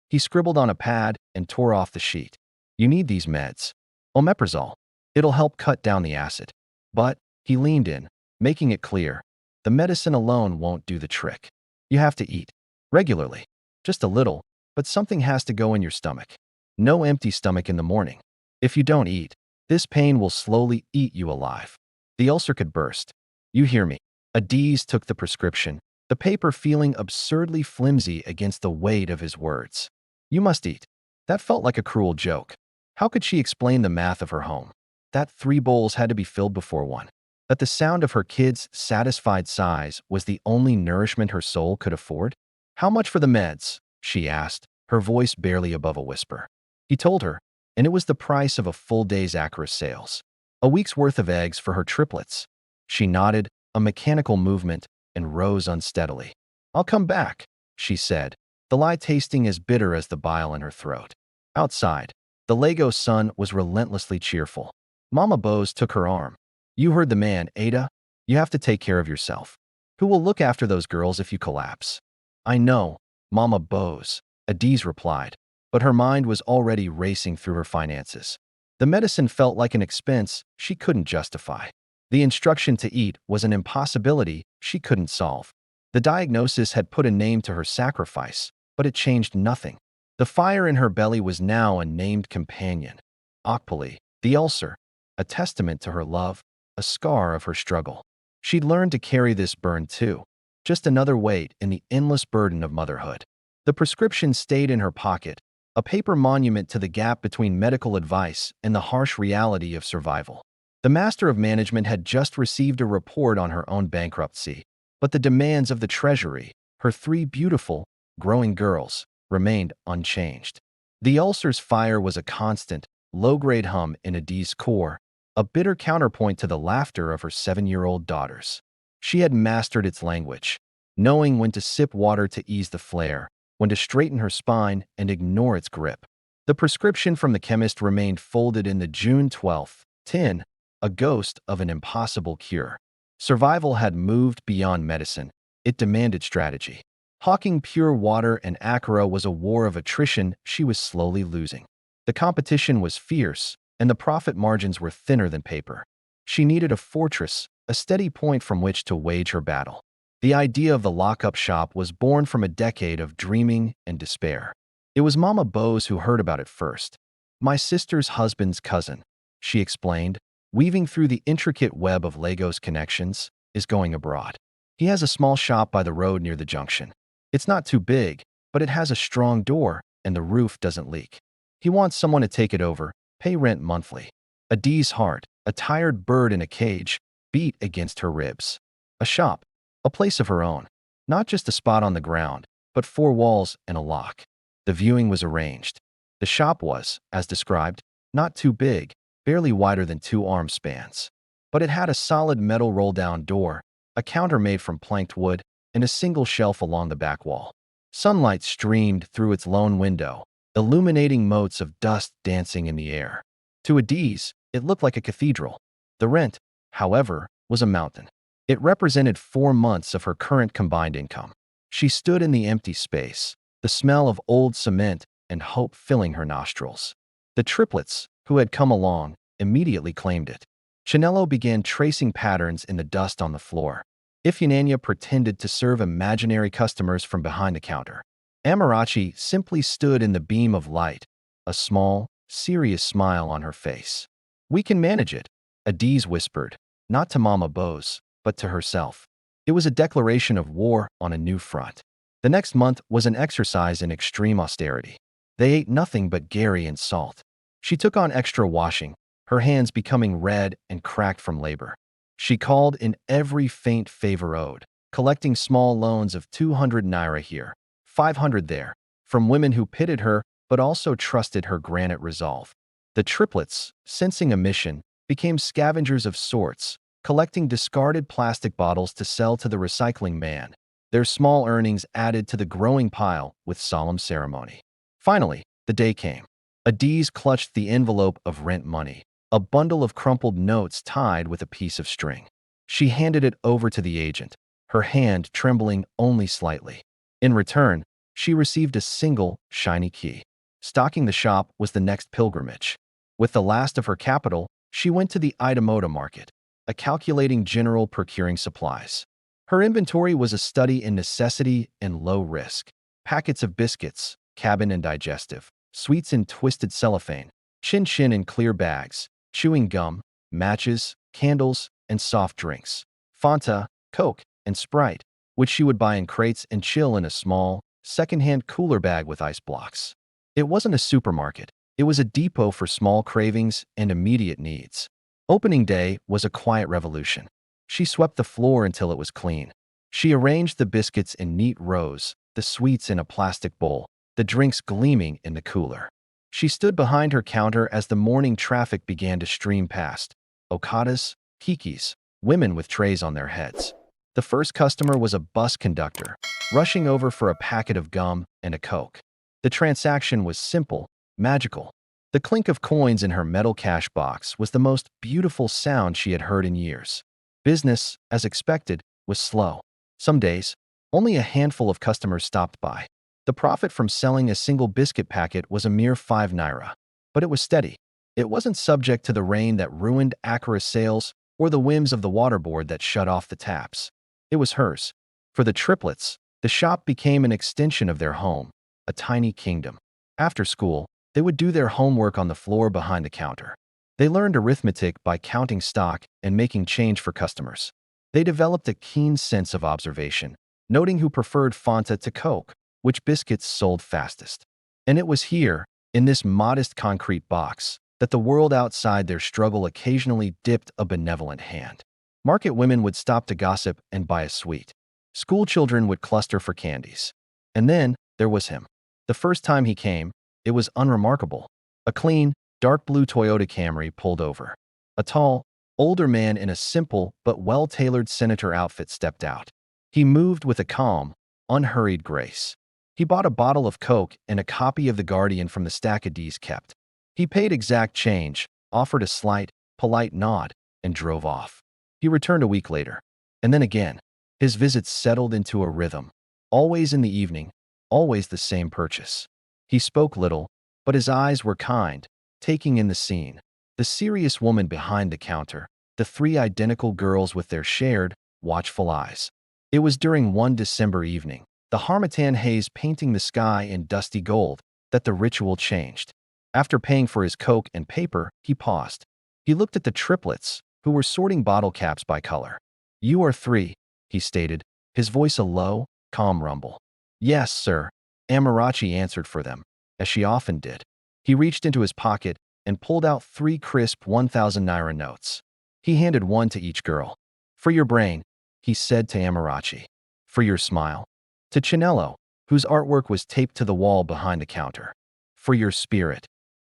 He scribbled on a pad and tore off the sheet. "You need these meds. Omeprazole. It'll help cut down the acid." But, he leaned in, making it clear, the medicine alone won't do the trick. You have to eat. Regularly. Just a little, but something has to go in your stomach. No empty stomach in the morning. If you don't eat, this pain will slowly eat you alive. The ulcer could burst. You hear me. Adiz took the prescription, the paper feeling absurdly flimsy against the weight of his words. "You must eat." That felt like a cruel joke. How could she explain the math of her home? That 3 bowls had to be filled before one. That the sound of her kids' satisfied sighs was the only nourishment her soul could afford? "How much for the meds?" she asked, her voice barely above a whisper. He told her, and it was the price of a full day's Acris sales. A week's worth of eggs for her triplets. She nodded, a mechanical movement, and rose unsteadily. "I'll come back," she said, the lie tasting as bitter as the bile in her throat. Outside, the Lagos sun was relentlessly cheerful. Mama Bose took her arm. "You heard the man, Ada. You have to take care of yourself. Who will look after those girls if you collapse?" "I know, Mama Bose," Adiz replied, but her mind was already racing through her finances. The medicine felt like an expense she couldn't justify. The instruction to eat was an impossibility she couldn't solve. The diagnosis had put a name to her sacrifice, but it changed nothing. The fire in her belly was now a named companion. Okpali, the ulcer, a testament to her love, a scar of her struggle. She'd learned to carry this burn too, just another weight in the endless burden of motherhood. The prescription stayed in her pocket, a paper monument to the gap between medical advice and the harsh reality of survival. The Master of Management had just received a report on her own bankruptcy, but the demands of the Treasury, her 3 beautiful, growing girls, remained unchanged. The ulcer's fire was a constant, low-grade hum in Adiz's core, a bitter counterpoint to the laughter of her 7-year-old daughters. She had mastered its language, knowing when to sip water to ease the flare, when to straighten her spine and ignore its grip. The prescription from the chemist remained folded in the June 12th tin, a ghost of an impossible cure. Survival had moved beyond medicine. It demanded strategy. Hawking pure water and Acro was a war of attrition she was slowly losing. The competition was fierce, and the profit margins were thinner than paper. She needed a fortress, a steady point from which to wage her battle. The idea of the lockup shop was born from a decade of dreaming and despair. It was Mama Bose who heard about it first. "My sister's husband's cousin," she explained, weaving through the intricate web of Lagos connections, "is going abroad. He has a small shop by the road near the junction. It's not too big, but it has a strong door, and the roof doesn't leak. He wants someone to take it over, pay rent monthly." Adiz's heart, a tired bird in a cage, beat against her ribs. A shop, a place of her own. Not just a spot on the ground, but 4 walls and a lock. The viewing was arranged. The shop was, as described, not too big, barely wider than 2 arm spans. But it had a solid metal roll-down door, a counter made from planked wood, and a single shelf along the back wall. Sunlight streamed through its lone window, illuminating motes of dust dancing in the air. To Adiz, it looked like a cathedral. The rent, however, was a mountain. It represented 4 months of her current combined income. She stood in the empty space, the smell of old cement and hope filling her nostrils. The triplets, who had come along, immediately claimed it. Chinello began tracing patterns in the dust on the floor. Ifeananya pretended to serve imaginary customers from behind the counter. Amarachi simply stood in the beam of light, a small, serious smile on her face. "We can manage it," Adiz whispered, not to Mama Bose, but to herself. It was a declaration of war on a new front. The next month was an exercise in extreme austerity. They ate nothing but gari and salt. She took on extra washing, her hands becoming red and cracked from labor. She called in every faint favor owed, collecting small loans of 200 naira here, 500 there, from women who pitied her but also trusted her granite resolve. The triplets, sensing a mission, became scavengers of sorts, collecting discarded plastic bottles to sell to the recycling man. Their small earnings added to the growing pile with solemn ceremony. Finally, the day came. Adiz clutched the envelope of rent money, a bundle of crumpled notes tied with a piece of string. She handed it over to the agent, her hand trembling only slightly. In return, she received a single, shiny key. Stocking the shop was the next pilgrimage. With the last of her capital, she went to the Idamoda market, a calculating general procuring supplies. Her inventory was a study in necessity and low risk. Packets of biscuits, cabin and digestive, sweets in twisted cellophane, chin-chin in clear bags, chewing gum, matches, candles, and soft drinks, Fanta, Coke, and Sprite, which she would buy in crates and chill in a small, second-hand cooler bag with ice blocks. It wasn't a supermarket. It was a depot for small cravings and immediate needs. Opening day was a quiet revolution. She swept the floor until it was clean. She arranged the biscuits in neat rows, the sweets in a plastic bowl, the drinks gleaming in the cooler. She stood behind her counter as the morning traffic began to stream past. Okadas, kikis, women with trays on their heads. The first customer was a bus conductor, rushing over for a packet of gum and a Coke. The transaction was simple, magical. The clink of coins in her metal cash box was the most beautiful sound she had heard in years. Business, as expected, was slow. Some days, only a handful of customers stopped by. The profit from selling a single biscuit packet was a mere 5 naira. But it was steady. It wasn't subject to the rain that ruined Accra's sales or the whims of the water board that shut off the taps. It was hers. For the triplets, the shop became an extension of their home, a tiny kingdom. After school, they would do their homework on the floor behind the counter. They learned arithmetic by counting stock and making change for customers. They developed a keen sense of observation, noting who preferred Fanta to Coke, which biscuits sold fastest. And it was here, in this modest concrete box, that the world outside their struggle occasionally dipped a benevolent hand. Market women would stop to gossip and buy a sweet. School children would cluster for candies. And then there was him. The first time he came, it was unremarkable. A clean, dark blue Toyota Camry pulled over. A tall, older man in a simple but well-tailored senator outfit stepped out. He moved with a calm, unhurried grace. He bought a bottle of Coke and a copy of The Guardian from the stack Adiz kept. He paid exact change, offered a slight, polite nod, and drove off. He returned a week later. And then again. His visits settled into a rhythm. Always in the evening, always the same purchase. He spoke little, but his eyes were kind, taking in the scene. The serious woman behind the counter, the 3 identical girls with their shared, watchful eyes. It was during one December evening, the harmattan haze painting the sky in dusty gold, that the ritual changed. After paying for his Coke and paper, he paused. He looked at the triplets, who were sorting bottle caps by color. "You are 3, he stated, his voice a low, calm rumble. "Yes, sir," Amarachi answered for them, as she often did. He reached into his pocket and pulled out 3 crisp 1,000 naira notes. He handed one to each girl. "For your brain," he said to Amarachi. "For your smile." To Chinello, whose artwork was taped to the wall behind the counter. "For your spirit."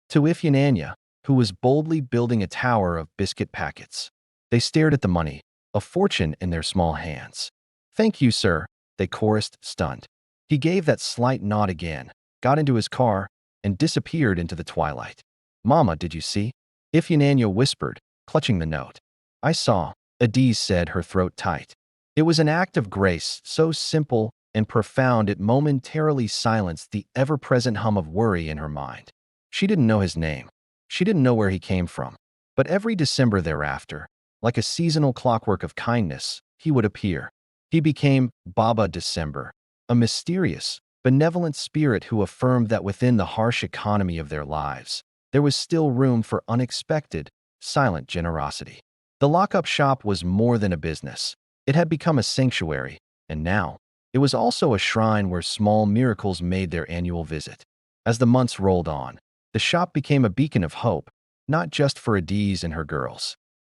To Ifeananya, who was boldly building a tower of biscuit packets. They stared at the money, a fortune in their small hands. "Thank you, sir," they chorused, stunned. He gave that slight nod again, got into his car, and disappeared into the twilight. "Mama, did you see?" Ifeananya whispered, clutching the note. "I saw." Adiz said, her throat tight. It was an act of grace, so simple and profound it momentarily silenced the ever-present hum of worry in her mind. She didn't know his name. She didn't know where he came from. But every December thereafter, like a seasonal clockwork of kindness, he would appear. He became Baba December, a mysterious, benevolent spirit who affirmed that within the harsh economy of their lives, there was still room for unexpected, silent generosity. The lockup shop was more than a business. It had become a sanctuary, and now, it was also a shrine where small miracles made their annual visit. As the months rolled on, the shop became a beacon of hope, not just for Adiz and her girls.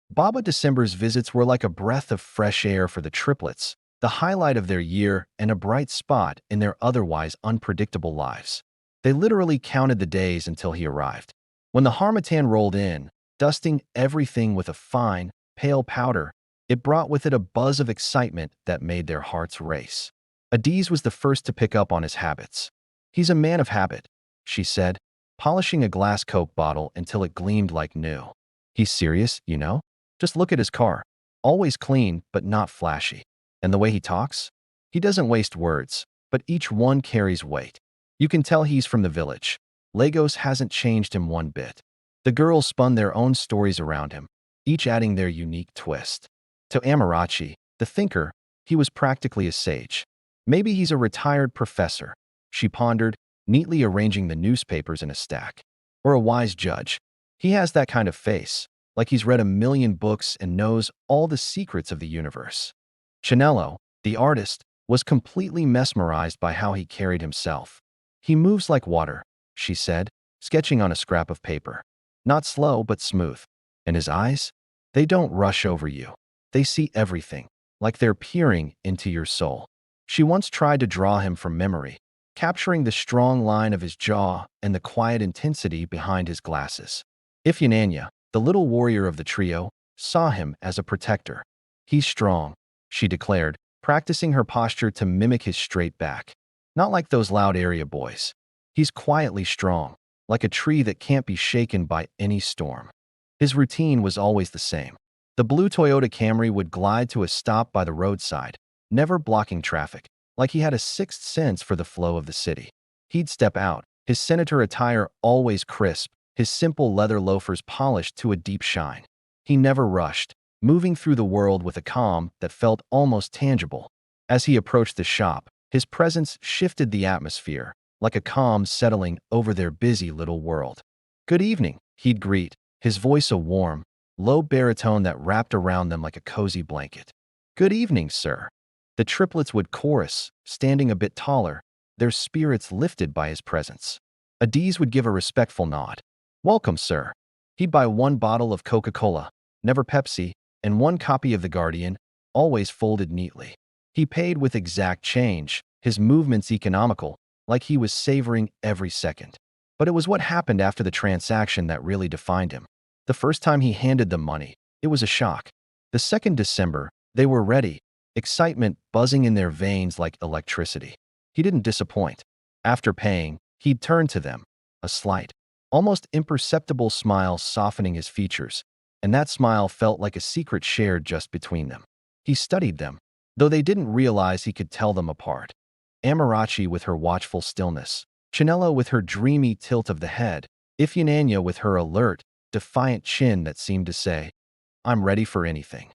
Baba December's visits were like a breath of fresh air for the triplets, the highlight of their year and a bright spot in their otherwise unpredictable lives. They literally counted the days until he arrived. When the harmattan rolled in, dusting everything with a fine, pale powder, it brought with it a buzz of excitement that made their hearts race. Adiz was the first to pick up on his habits. "He's a man of habit," she said, polishing a glass Coke bottle until it gleamed like new. "He's serious, you know? Just look at his car. Always clean, but not flashy. And the way he talks? He doesn't waste words, but each one carries weight. You can tell he's from the village. Lagos hasn't changed him one bit." The girls spun their own stories around him, each adding their unique twist. To Amarachi, the thinker, he was practically a sage. Maybe he's a retired professor, she pondered, neatly arranging the newspapers in a stack. Or a wise judge. He has that kind of face, like he's read a million books and knows all the secrets of the universe. Chinello, the artist, was completely mesmerized by how he carried himself. "He moves like water," she said, sketching on a scrap of paper. "Not slow, but smooth. And his eyes? They don't rush over you. They see everything, like they're peering into your soul." She once tried to draw him from memory, capturing the strong line of his jaw and the quiet intensity behind his glasses. Ifyananya, the little warrior of the trio, saw him as a protector. "He's strong," she declared, practicing her posture to mimic his straight back. "Not like those loud area boys. He's quietly strong, like a tree that can't be shaken by any storm." His routine was always the same. The blue Toyota Camry would glide to a stop by the roadside, never blocking traffic, like he had a sixth sense for the flow of the city. He'd step out, his senator attire always crisp, his simple leather loafers polished to a deep shine. He never rushed, moving through the world with a calm that felt almost tangible. As he approached the shop, his presence shifted the atmosphere, like a calm settling over their busy little world. "Good evening," he'd greet, his voice a warm, low baritone that wrapped around them like a cozy blanket. "Good evening, sir." The triplets would chorus, standing a bit taller, their spirits lifted by his presence. Adiz would give a respectful nod. "Welcome, sir." He'd buy one bottle of Coca-Cola, never Pepsi, and one copy of The Guardian, always folded neatly. He paid with exact change, his movements economical, like he was savoring every second. But it was what happened after the transaction that really defined him. The first time he handed them money, it was a shock. The second December, they were ready, excitement buzzing in their veins like electricity. He didn't disappoint. After paying, he'd turn to them, a slight, almost imperceptible smile softening his features, and that smile felt like a secret shared just between them. He studied them, though they didn't realize he could tell them apart. Amarachi with her watchful stillness, Chinello with her dreamy tilt of the head, Ifyananya with her alert, defiant chin that seemed to say, "I'm ready for anything."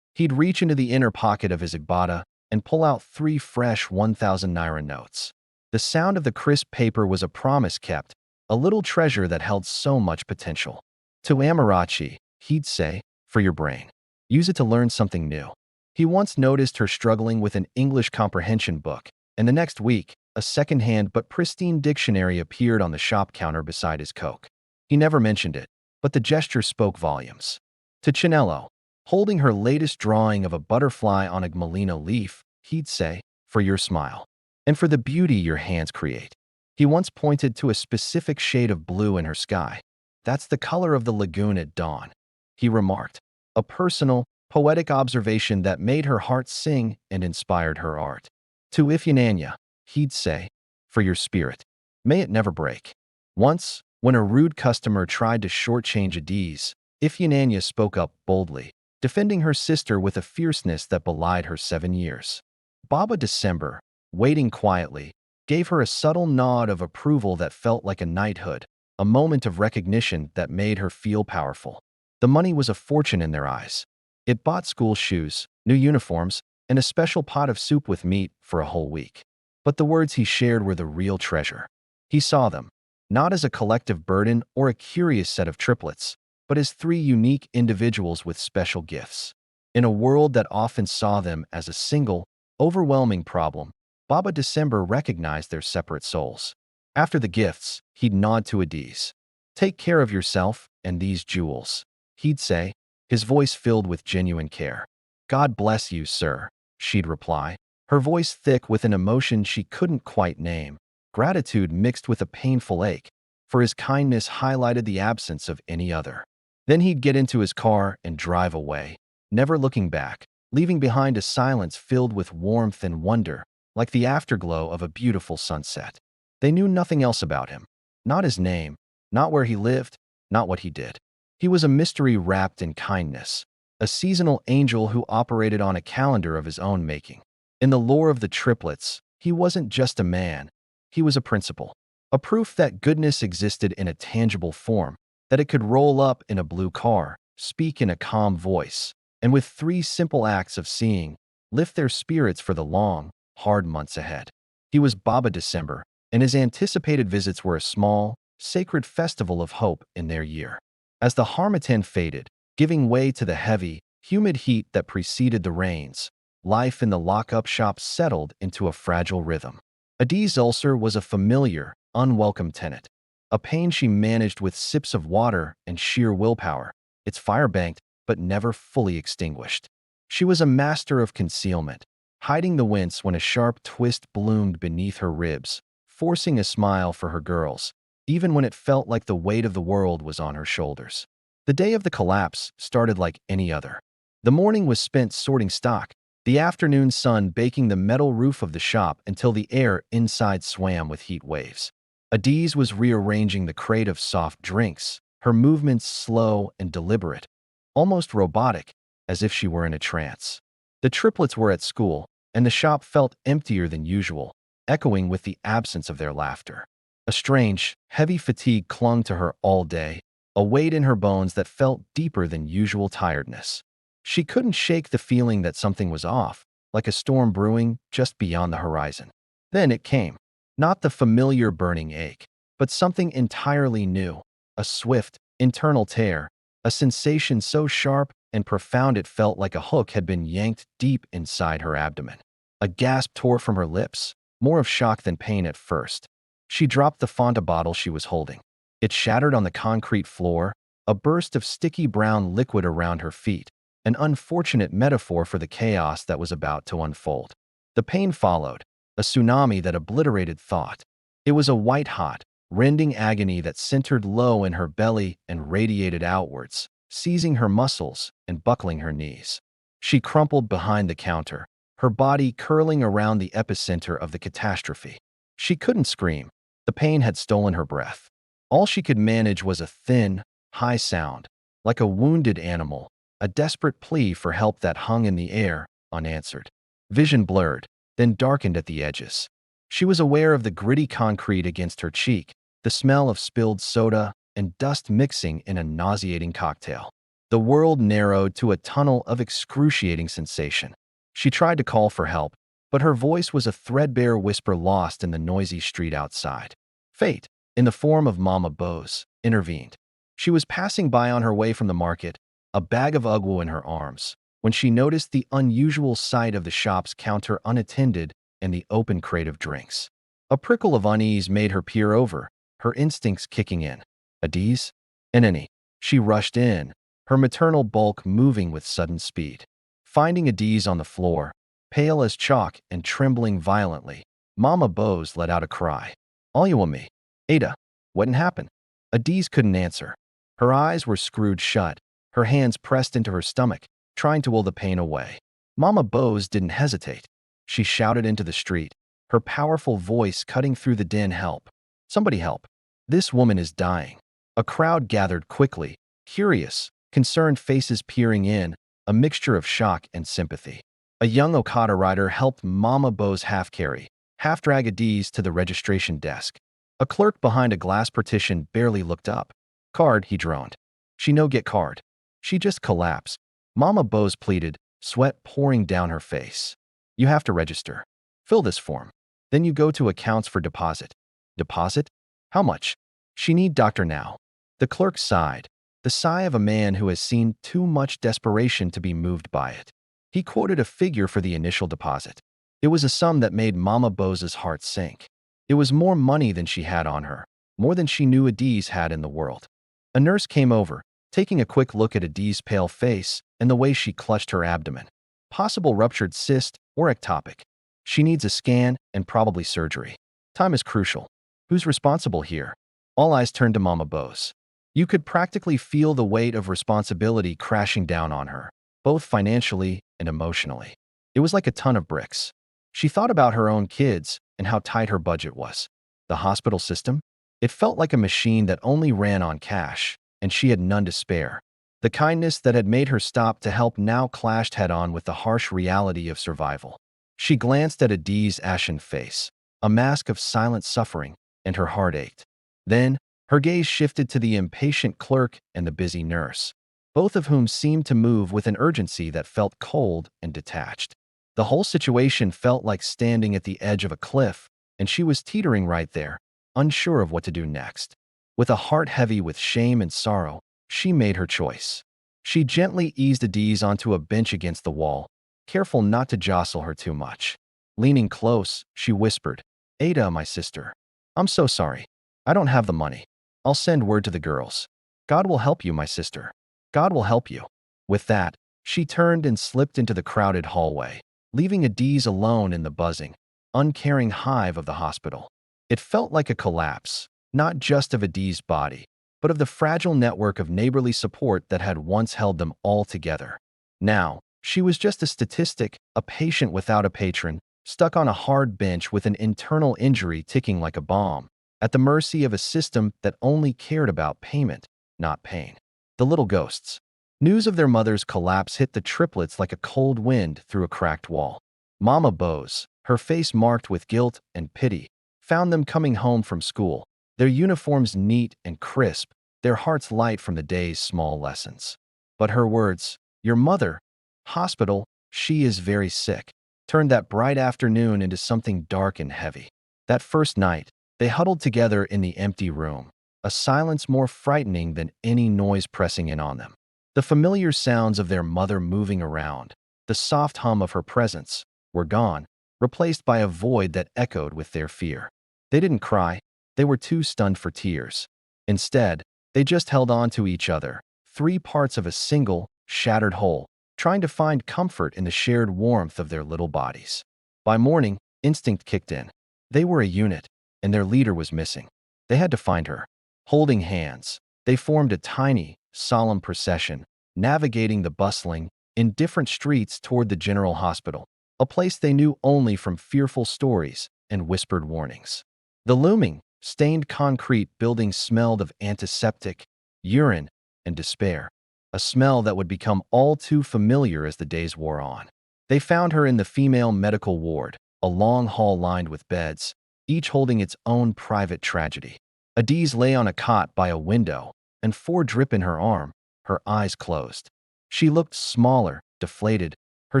He'd reach into the inner pocket of his agbada and pull out 3 fresh 1,000 naira notes. The sound of the crisp paper was a promise kept, a little treasure that held so much potential. To Amarachi, he'd say, "For your brain. Use it to learn something new." He once noticed her struggling with an English comprehension book, and the next week, a second-hand but pristine dictionary appeared on the shop counter beside his Coke. He never mentioned it, but the gesture spoke volumes. To Chinello, holding her latest drawing of a butterfly on a gmelino leaf, he'd say, "For your smile. And for the beauty your hands create." He once pointed to a specific shade of blue in her sky. "That's the color of the lagoon at dawn," he remarked, a personal, poetic observation that made her heart sing and inspired her art. To Ifyananya, he'd say, "For your spirit. May it never break." Once, when a rude customer tried to shortchange Adiz, Ifyananya spoke up boldly. defending her sister with a fierceness that belied her 7 years. Baba December, waiting quietly, gave her a subtle nod of approval that felt like a knighthood, a moment of recognition that made her feel powerful. The money was a fortune in their eyes. It bought school shoes, new uniforms, and a special pot of soup with meat for a whole week. But the words he shared were the real treasure. He saw them, not as a collective burden or a curious set of triplets, but as three unique individuals with special gifts. In a world that often saw them as a single, overwhelming problem, Baba December recognized their separate souls. After the gifts, he'd nod to Adiz. "Take care of yourself and these jewels," he'd say, his voice filled with genuine care. "God bless you, sir," she'd reply, her voice thick with an emotion she couldn't quite name, gratitude mixed with a painful ache, for his kindness highlighted the absence of any other. Then he'd get into his car and drive away, never looking back, leaving behind a silence filled with warmth and wonder, like the afterglow of a beautiful sunset. They knew nothing else about him. Not his name, not where he lived, not what he did. He was a mystery wrapped in kindness, a seasonal angel who operated on a calendar of his own making. In the lore of the triplets, he wasn't just a man, he was a principle, a proof that goodness existed in a tangible form, that it could roll up in a blue car, speak in a calm voice, and with three simple acts of seeing, lift their spirits for the long, hard months ahead. He was Baba December, and his anticipated visits were a small, sacred festival of hope in their year. As the harmattan faded, giving way to the heavy, humid heat that preceded the rains, life in the lock-up shop settled into a fragile rhythm. Adiz's ulcer was a familiar, unwelcome tenant, a pain she managed with sips of water and sheer willpower, its fire-banked but never fully extinguished. She was a master of concealment, hiding the wince when a sharp twist bloomed beneath her ribs, forcing a smile for her girls, even when it felt like the weight of the world was on her shoulders. The day of the collapse started like any other. The morning was spent sorting stock, the afternoon sun baking the metal roof of the shop until the air inside swam with heat waves. Adiz was rearranging the crate of soft drinks, her movements slow and deliberate, almost robotic, as if she were in a trance. The triplets were at school, and the shop felt emptier than usual, echoing with the absence of their laughter. A strange, heavy fatigue clung to her all day, a weight in her bones that felt deeper than usual tiredness. She couldn't shake the feeling that something was off, like a storm brewing just beyond the horizon. Then it came. Not the familiar burning ache, but something entirely new, a swift, internal tear, a sensation so sharp and profound it felt like a hook had been yanked deep inside her abdomen. A gasp tore from her lips, more of shock than pain at first. She dropped the Fanta bottle she was holding. It shattered on the concrete floor, a burst of sticky brown liquid around her feet, an unfortunate metaphor for the chaos that was about to unfold. The pain followed, a tsunami that obliterated thought. It was a white-hot, rending agony that centered low in her belly and radiated outwards, seizing her muscles and buckling her knees. She crumpled behind the counter, her body curling around the epicenter of the catastrophe. She couldn't scream. The pain had stolen her breath. All she could manage was a thin, high sound, like a wounded animal, a desperate plea for help that hung in the air, unanswered. Vision blurred, then darkened at the edges. She was aware of the gritty concrete against her cheek, the smell of spilled soda, and dust mixing in a nauseating cocktail. The world narrowed to a tunnel of excruciating sensation. She tried to call for help, but her voice was a threadbare whisper lost in the noisy street outside. Fate, in the form of Mama Bose, intervened. She was passing by on her way from the market, a bag of ugwo in her arms, when she noticed the unusual sight of the shop's counter unattended and the open crate of drinks. A prickle of unease made her peer over, her instincts kicking in. Adiz? Eneni. She rushed in, her maternal bulk moving with sudden speed. Finding Adiz on the floor, pale as chalk and trembling violently, Mama Bose let out a cry. "Oyewumi. Ada, what happened?" Adiz couldn't answer. Her eyes were screwed shut, her hands pressed into her stomach, trying to will the pain away. Mama Bose didn't hesitate. She shouted into the street, her powerful voice cutting through the din. "Help. Somebody help. This woman is dying." A crowd gathered quickly, curious, concerned faces peering in, a mixture of shock and sympathy. A young Okada rider helped Mama Bo's half-carry, half-drag Adiz to the registration desk. A clerk behind a glass partition barely looked up. "Card," he droned. "She no get card." She just collapsed. Mama Bose pleaded, sweat pouring down her face. "You have to register. Fill this form. Then you go to accounts for deposit." "Deposit? How much?" "She need doctor now." The clerk sighed, the sigh of a man who has seen too much desperation to be moved by it. He quoted a figure for the initial deposit. It was a sum that made Mama Bose's heart sink. It was more money than she had on her, more than she knew Adiz had in the world. A nurse came over, taking a quick look at Adiz's pale face and the way she clutched her abdomen. Possible ruptured cyst or ectopic. She needs a scan and probably surgery. Time is crucial. Who's responsible here? All eyes turned to Mama Bose. You could practically feel the weight of responsibility crashing down on her, both financially and emotionally. It was like a ton of bricks. She thought about her own kids and how tight her budget was. The hospital system? It felt like a machine that only ran on cash, and she had none to spare. The kindness that had made her stop to help now clashed head-on with the harsh reality of survival. She glanced at Adiz's ashen face, a mask of silent suffering, and her heart ached. Then, her gaze shifted to the impatient clerk and the busy nurse, both of whom seemed to move with an urgency that felt cold and detached. The whole situation felt like standing at the edge of a cliff, and she was teetering right there, unsure of what to do next. With a heart heavy with shame and sorrow, she made her choice. She gently eased Adiz onto a bench against the wall, careful not to jostle her too much. Leaning close, she whispered, "Ada, my sister. I'm so sorry. I don't have the money. I'll send word to the girls. God will help you, my sister. God will help you." With that, she turned and slipped into the crowded hallway, leaving Adiz alone in the buzzing, uncaring hive of the hospital. It felt like a collapse, not just of Adiz's body, but of the fragile network of neighborly support that had once held them all together. Now, she was just a statistic, a patient without a patron, stuck on a hard bench with an internal injury ticking like a bomb, at the mercy of a system that only cared about payment, not pain. The little ghosts. News of their mother's collapse hit the triplets like a cold wind through a cracked wall. Mama Bose, her face marked with guilt and pity, found them coming home from school, their uniforms neat and crisp, their hearts light from the day's small lessons. But her words, "Your mother, hospital, she is very sick," turned that bright afternoon into something dark and heavy. That first night, they huddled together in the empty room, a silence more frightening than any noise pressing in on them. The familiar sounds of their mother moving around, the soft hum of her presence, were gone, replaced by a void that echoed with their fear. They didn't cry. They were too stunned for tears. Instead, they just held on to each other, three parts of a single, shattered whole, trying to find comfort in the shared warmth of their little bodies. By morning, instinct kicked in. They were a unit, and their leader was missing. They had to find her. Holding hands, they formed a tiny, solemn procession, navigating the bustling, indifferent streets toward the general hospital, a place they knew only from fearful stories and whispered warnings. The looming, stained concrete building smelled of antiseptic, urine, and despair, a smell that would become all too familiar as the days wore on. They found her in the female medical ward, a long hall lined with beds, each holding its own private tragedy. Adiz lay on a cot by a window, and 4 drip in her arm, her eyes closed. She looked smaller, deflated, her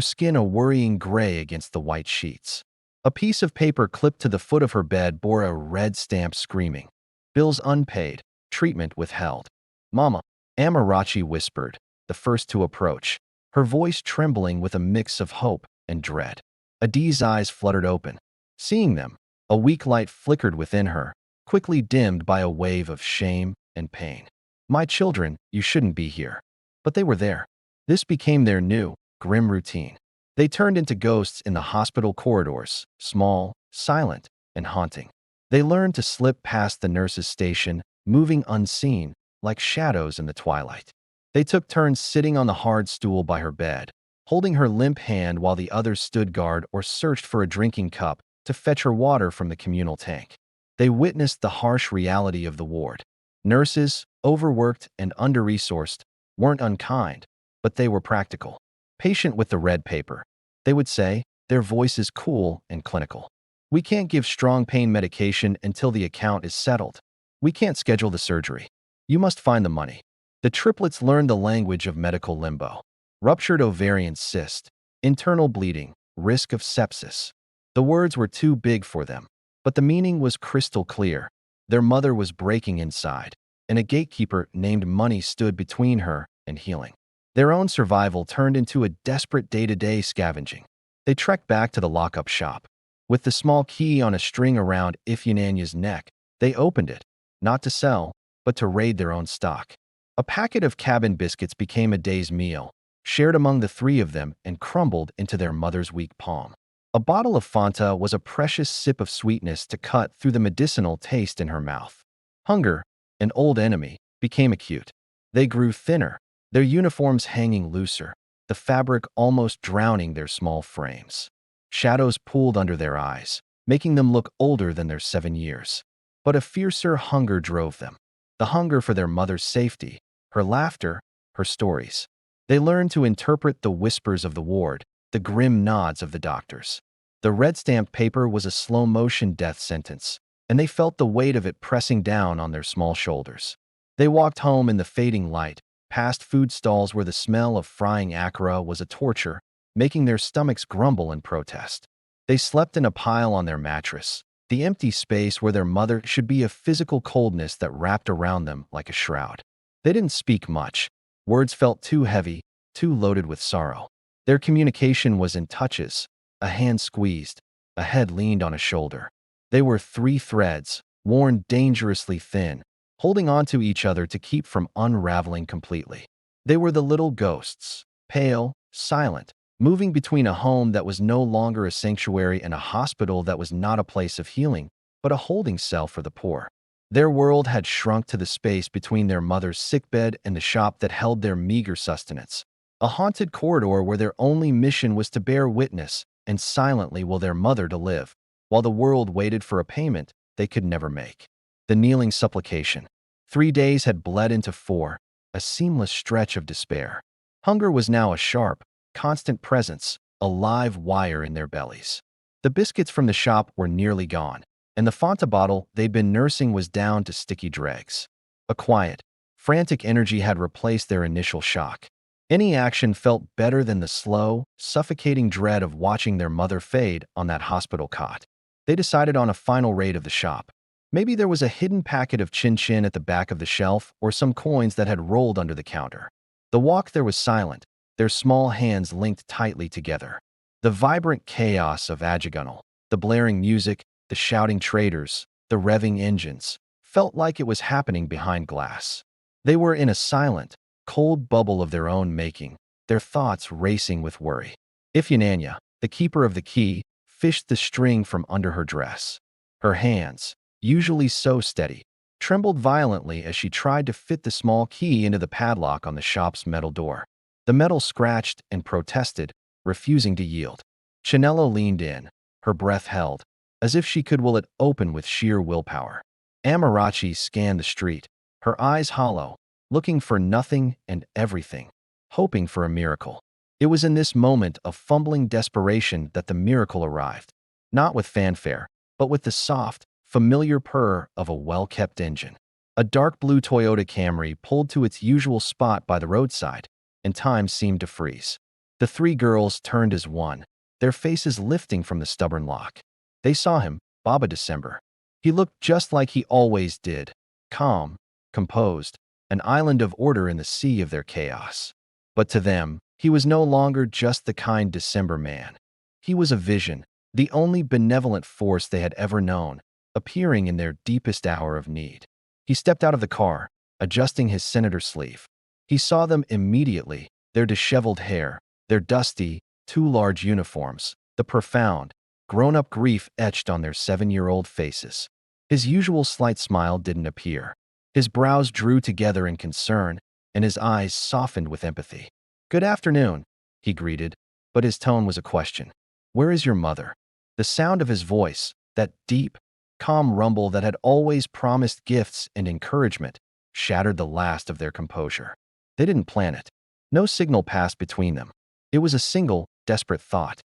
skin a worrying gray against the white sheets. A piece of paper clipped to the foot of her bed bore a red stamp screaming, "Bills unpaid, treatment withheld." "Mama," Amarachi whispered, the first to approach, her voice trembling with a mix of hope and dread. Adiz's eyes fluttered open. Seeing them, a weak light flickered within her, quickly dimmed by a wave of shame and pain. "My children, you shouldn't be here." But they were there. This became their new, grim routine. They turned into ghosts in the hospital corridors, small, silent, and haunting. They learned to slip past the nurse's station, moving unseen, like shadows in the twilight. They took turns sitting on the hard stool by her bed, holding her limp hand while the others stood guard or searched for a drinking cup to fetch her water from the communal tank. They witnessed the harsh reality of the ward. Nurses, overworked and under-resourced, weren't unkind, but they were practical. patient with the red paper. They would say, their voice is cool and clinical. We can't give strong pain medication until the account is settled. We can't schedule the surgery. You must find the money. The triplets learned the language of medical limbo. Ruptured ovarian cyst, internal bleeding, risk of sepsis. The words were too big for them, but the meaning was crystal clear. Their mother was breaking inside, and a gatekeeper named Money stood between her and healing. Their own survival turned into a desperate day-to-day scavenging. They trekked back to the lockup shop. With the small key on a string around Ifyananya's neck, they opened it, not to sell, but to raid their own stock. A packet of cabin biscuits became a day's meal, shared among the three of them and crumbled into their mother's weak palm. A bottle of Fanta was a precious sip of sweetness to cut through the medicinal taste in her mouth. Hunger, an old enemy, became acute. They grew thinner, their uniforms hanging looser, the fabric almost drowning their small frames. Shadows pooled under their eyes, making them look older than their 7 years. But a fiercer hunger drove them. The hunger for their mother's safety, her laughter, her stories. They learned to interpret the whispers of the ward, the grim nods of the doctors. The red-stamped paper was a slow-motion death sentence, and they felt the weight of it pressing down on their small shoulders. They walked home in the fading light, past food stalls where the smell of frying akara was a torture, making their stomachs grumble in protest. They slept in a pile on their mattress, the empty space where their mother should be a physical coldness that wrapped around them like a shroud. They didn't speak much. Words felt too heavy, too loaded with sorrow. Their communication was in touches, a hand squeezed, a head leaned on a shoulder. They were 3 threads, worn dangerously thin, holding on to each other to keep from unraveling completely. They were the little ghosts, pale, silent, moving between a home that was no longer a sanctuary and a hospital that was not a place of healing, but a holding cell for the poor. Their world had shrunk to the space between their mother's sickbed and the shop that held their meager sustenance. A haunted corridor where their only mission was to bear witness and silently will their mother to live, while the world waited for a payment they could never make. The kneeling supplication. 3 days had bled into 4, a seamless stretch of despair. Hunger was now a sharp, constant presence, a live wire in their bellies. The biscuits from the shop were nearly gone, and the Fanta bottle they'd been nursing was down to sticky dregs. A quiet, frantic energy had replaced their initial shock. Any action felt better than the slow, suffocating dread of watching their mother fade on that hospital cot. They decided on a final raid of the shop. Maybe there was a hidden packet of chin-chin at the back of the shelf or some coins that had rolled under the counter. The walk there was silent, their small hands linked tightly together. The vibrant chaos of Ajagunal, the blaring music, the shouting traders, the revving engines, felt like it was happening behind glass. They were in a silent, cold bubble of their own making, their thoughts racing with worry. Ifyananya, the keeper of the key, fished the string from under her dress. Her hands, usually so steady, trembled violently as she tried to fit the small key into the padlock on the shop's metal door. The metal scratched and protested, refusing to yield. Chanello leaned in, her breath held, as if she could will it open with sheer willpower. Amarachi scanned the street, her eyes hollow, looking for nothing and everything, hoping for a miracle. It was in this moment of fumbling desperation that the miracle arrived, not with fanfare, but with the soft, familiar purr of a well-kept engine. A dark blue Toyota Camry pulled to its usual spot by the roadside, and time seemed to freeze. The 3 girls turned as one, their faces lifting from the stubborn lock. They saw him, Baba December. He looked just like he always did, calm, composed, an island of order in the sea of their chaos. But to them, he was no longer just the kind December man. He was a vision, the only benevolent force they had ever known, appearing in their deepest hour of need. He stepped out of the car, adjusting his senator sleeve. He saw them immediately, their disheveled hair, their dusty, too large uniforms, the profound, grown-up grief etched on their 7-year-old faces. His usual slight smile didn't appear. His brows drew together in concern, and his eyes softened with empathy. "Good afternoon," he greeted, but his tone was a question. "Where is your mother?" The sound of his voice, that deep, calm rumble that had always promised gifts and encouragement, shattered the last of their composure. They didn't plan it. No signal passed between them. It was a single, desperate thought.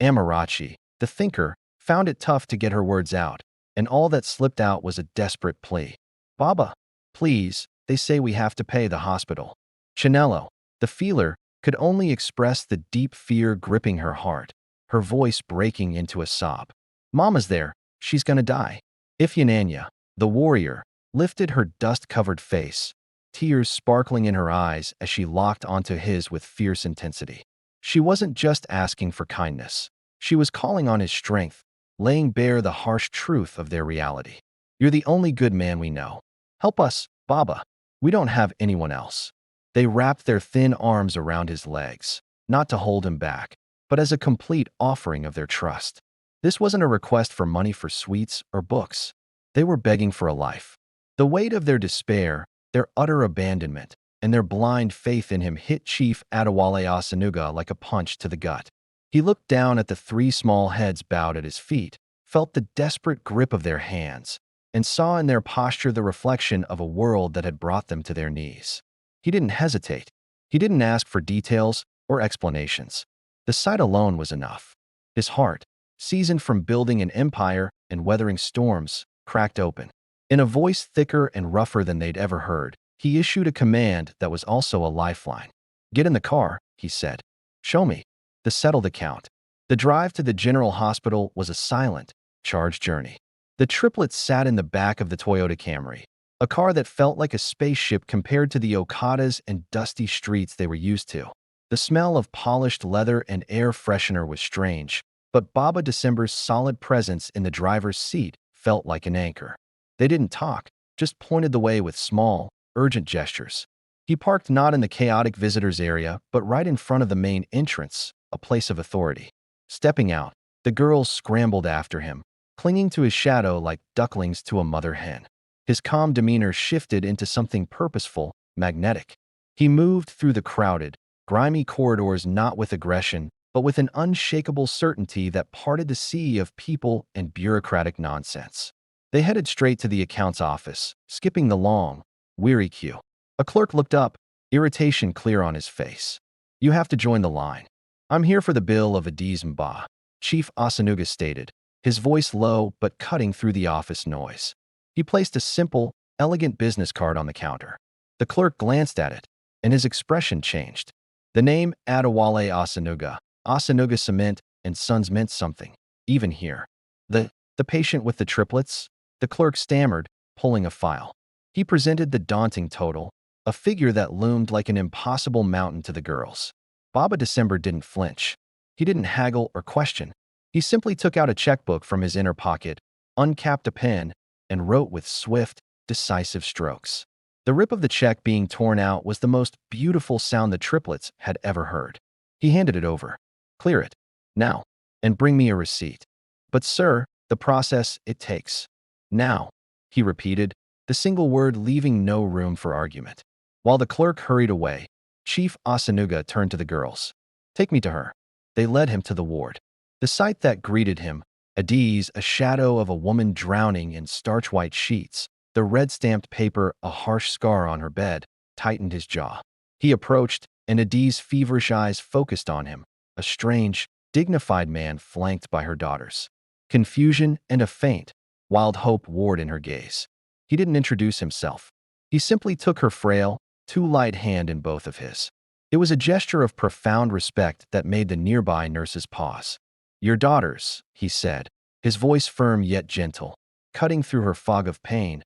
Amarachi, the thinker, found it tough to get her words out, and all that slipped out was a desperate plea. Baba, please, they say we have to pay the hospital. Chinello, the feeler, could only express the deep fear gripping her heart, her voice breaking into a sob. Mama's there, she's gonna die. Ifyananya, the warrior, lifted her dust-covered face, tears sparkling in her eyes as she locked onto his with fierce intensity. She wasn't just asking for kindness. She was calling on his strength, laying bare the harsh truth of their reality. You're the only good man we know. Help us, Baba. We don't have anyone else. They wrapped their thin arms around his legs, not to hold him back, but as a complete offering of their trust. This wasn't a request for money for sweets or books. They were begging for a life. The weight of their despair, their utter abandonment, and their blind faith in him hit Chief Adewale Asanuga like a punch to the gut. He looked down at the three small heads bowed at his feet, felt the desperate grip of their hands, and saw in their posture the reflection of a world that had brought them to their knees. He didn't hesitate. He didn't ask for details or explanations. The sight alone was enough. His heart, seasoned from building an empire and weathering storms, cracked open. In a voice thicker and rougher than they'd ever heard, he issued a command that was also a lifeline. Get in the car, he said. Show me. The settled account. The drive to the general hospital was a silent, charged journey. The triplets sat in the back of the Toyota Camry, a car that felt like a spaceship compared to the Okadas and dusty streets they were used to. The smell of polished leather and air freshener was strange, but Baba December's solid presence in the driver's seat felt like an anchor. They didn't talk, just pointed the way with small, urgent gestures. He parked not in the chaotic visitors area, but right in front of the main entrance, a place of authority. Stepping out, the girls scrambled after him, clinging to his shadow like ducklings to a mother hen. His calm demeanor shifted into something purposeful, magnetic. He moved through the crowded, grimy corridors not with aggression, but with an unshakable certainty that parted the sea of people and bureaucratic nonsense. They headed straight to the accounts office, skipping the long, weary queue. A clerk looked up, irritation clear on his face. You have to join the line. I'm here for the bill of Adiz Mba, Chief Asanuga stated, his voice low but cutting through the office noise. He placed a simple, elegant business card on the counter. The clerk glanced at it, and his expression changed. The name Adewale Asanuga, Asanuga Cement and Sons meant something, even here. The patient with the triplets? The clerk stammered, pulling a file. He presented the daunting total, a figure that loomed like an impossible mountain to the girls. Baba December didn't flinch. He didn't haggle or question. He simply took out a checkbook from his inner pocket, uncapped a pen, and wrote with swift, decisive strokes. The rip of the check being torn out was the most beautiful sound the triplets had ever heard. He handed it over. Clear it. Now. And bring me a receipt. But sir, the process it takes. Now, he repeated, the single word leaving no room for argument. While the clerk hurried away, Chief Asanuga turned to the girls. Take me to her. They led him to the ward. The sight that greeted him, Adiz, a shadow of a woman drowning in starch-white sheets, the red-stamped paper a harsh scar on her bed, tightened his jaw. He approached, and Adiz's feverish eyes focused on him, a strange, dignified man flanked by her daughters. Confusion and a faint, wild hope warred in her gaze. He didn't introduce himself. He simply took her frail, too light hand in both of his. It was a gesture of profound respect that made the nearby nurses pause. Your daughters, he said, his voice firm yet gentle, cutting through her fog of pain,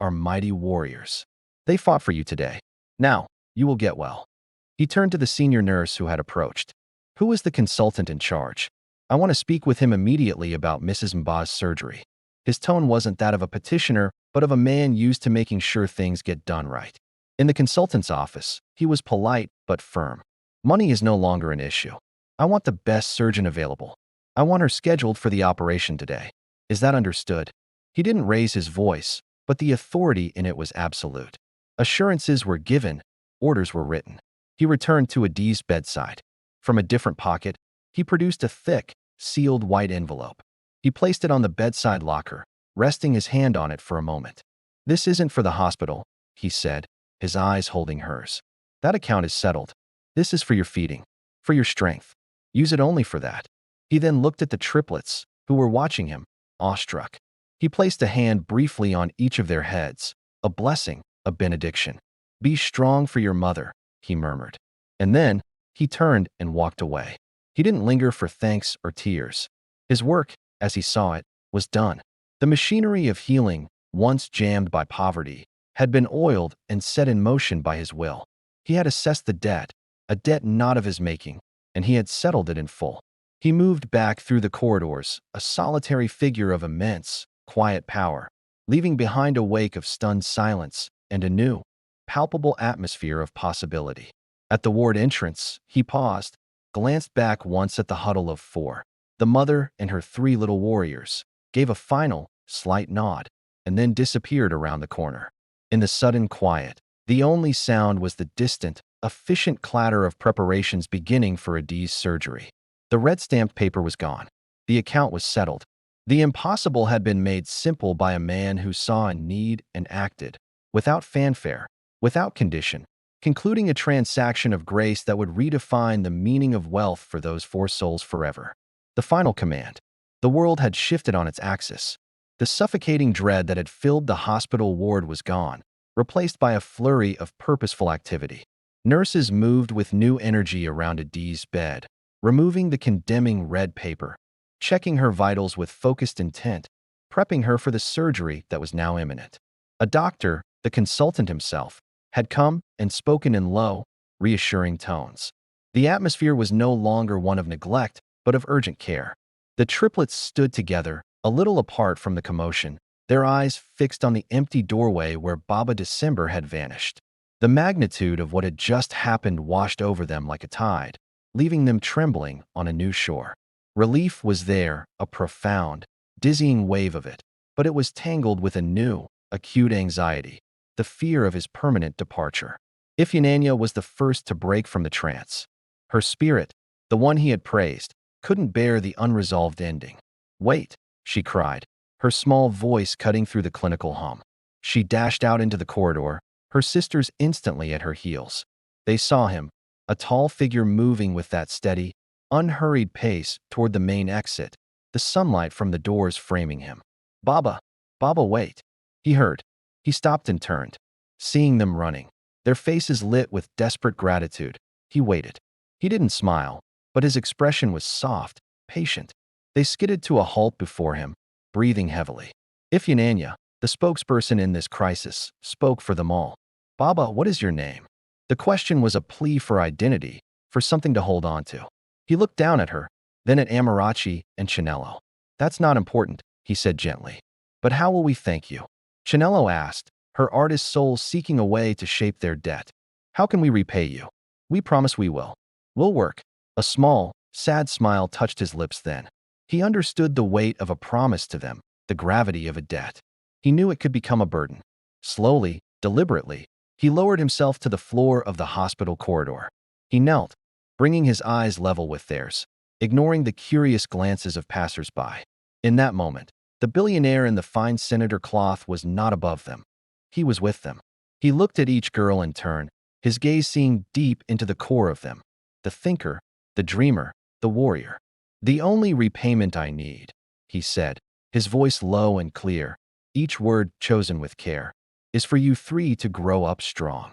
are mighty warriors. They fought for you today. Now, you will get well. He turned to the senior nurse who had approached. Who is the consultant in charge? I want to speak with him immediately about Mrs. Mba's surgery. His tone wasn't that of a petitioner, but of a man used to making sure things get done right. In the consultant's office, he was polite but firm. Money is no longer an issue. I want the best surgeon available. I want her scheduled for the operation today. Is that understood? He didn't raise his voice, but the authority in it was absolute. Assurances were given, orders were written. He returned to Adiz's bedside. From a different pocket, he produced a thick, sealed white envelope. He placed it on the bedside locker, resting his hand on it for a moment. This isn't for the hospital, he said, his eyes holding hers. That account is settled. This is for your feeding. For your strength. Use it only for that. He then looked at the triplets, who were watching him, awestruck. He placed a hand briefly on each of their heads, a blessing, a benediction. Be strong for your mother, he murmured. And then, he turned and walked away. He didn't linger for thanks or tears. His work, as he saw it, was done. The machinery of healing, once jammed by poverty, had been oiled and set in motion by his will. He had assessed the debt, a debt not of his making, and he had settled it in full. He moved back through the corridors, a solitary figure of immense, quiet power, leaving behind a wake of stunned silence and a new, palpable atmosphere of possibility. At the ward entrance, he paused, glanced back once at the huddle of four, the mother and her three little warriors, gave a final, slight nod, and then disappeared around the corner. In the sudden quiet, the only sound was the distant, efficient clatter of preparations beginning for Adi's surgery. The red-stamped paper was gone. The account was settled. The impossible had been made simple by a man who saw a need and acted, without fanfare, without condition, concluding a transaction of grace that would redefine the meaning of wealth for those four souls forever. The final command. The world had shifted on its axis. The suffocating dread that had filled the hospital ward was gone, replaced by a flurry of purposeful activity. Nurses moved with new energy around Adi's bed, removing the condemning red paper, checking her vitals with focused intent, prepping her for the surgery that was now imminent. A doctor, the consultant himself, had come and spoken in low, reassuring tones. The atmosphere was no longer one of neglect, but of urgent care. The triplets stood together, a little apart from the commotion, their eyes fixed on the empty doorway where Baba December had vanished. The magnitude of what had just happened washed over them like a tide, leaving them trembling on a new shore. Relief was there, a profound, dizzying wave of it, but it was tangled with a new, acute anxiety, the fear of his permanent departure. Ifyananya was the first to break from the trance. Her spirit, the one he had praised, couldn't bear the unresolved ending. "Wait," she cried, her small voice cutting through the clinical hum. She dashed out into the corridor, her sisters instantly at her heels. They saw him, a tall figure moving with that steady, unhurried pace toward the main exit, the sunlight from the doors framing him. "Baba! Baba, wait!" He heard. He stopped and turned, seeing them running, their faces lit with desperate gratitude. He waited. He didn't smile, but his expression was soft, patient. They skidded to a halt before him, breathing heavily. Ifyananya, the spokesperson in this crisis, spoke for them all. "Baba, what is your name?" The question was a plea for identity, for something to hold on to. He looked down at her, then at Amarachi and Chinello. "That's not important," he said gently. "But how will we thank you?" Chinello asked, her artist soul seeking a way to shape their debt. "How can we repay you?" "We promise we will. We'll work." A small, sad smile touched his lips then. He understood the weight of a promise to them, the gravity of a debt. He knew it could become a burden. Slowly, deliberately, he lowered himself to the floor of the hospital corridor. He knelt, bringing his eyes level with theirs, ignoring the curious glances of passers-by. In that moment, the billionaire in the fine senator cloth was not above them. He was with them. He looked at each girl in turn, his gaze seeing deep into the core of them. The thinker, the dreamer, the warrior. "The only repayment I need," he said, his voice low and clear, each word chosen with care, "is for you three to grow up strong."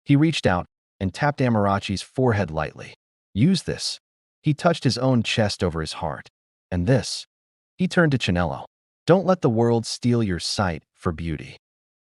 He reached out and tapped Amarachi's forehead lightly. "Use this." He touched his own chest over his heart. "And this." He turned to Chinello. "Don't let the world steal your sight for beauty.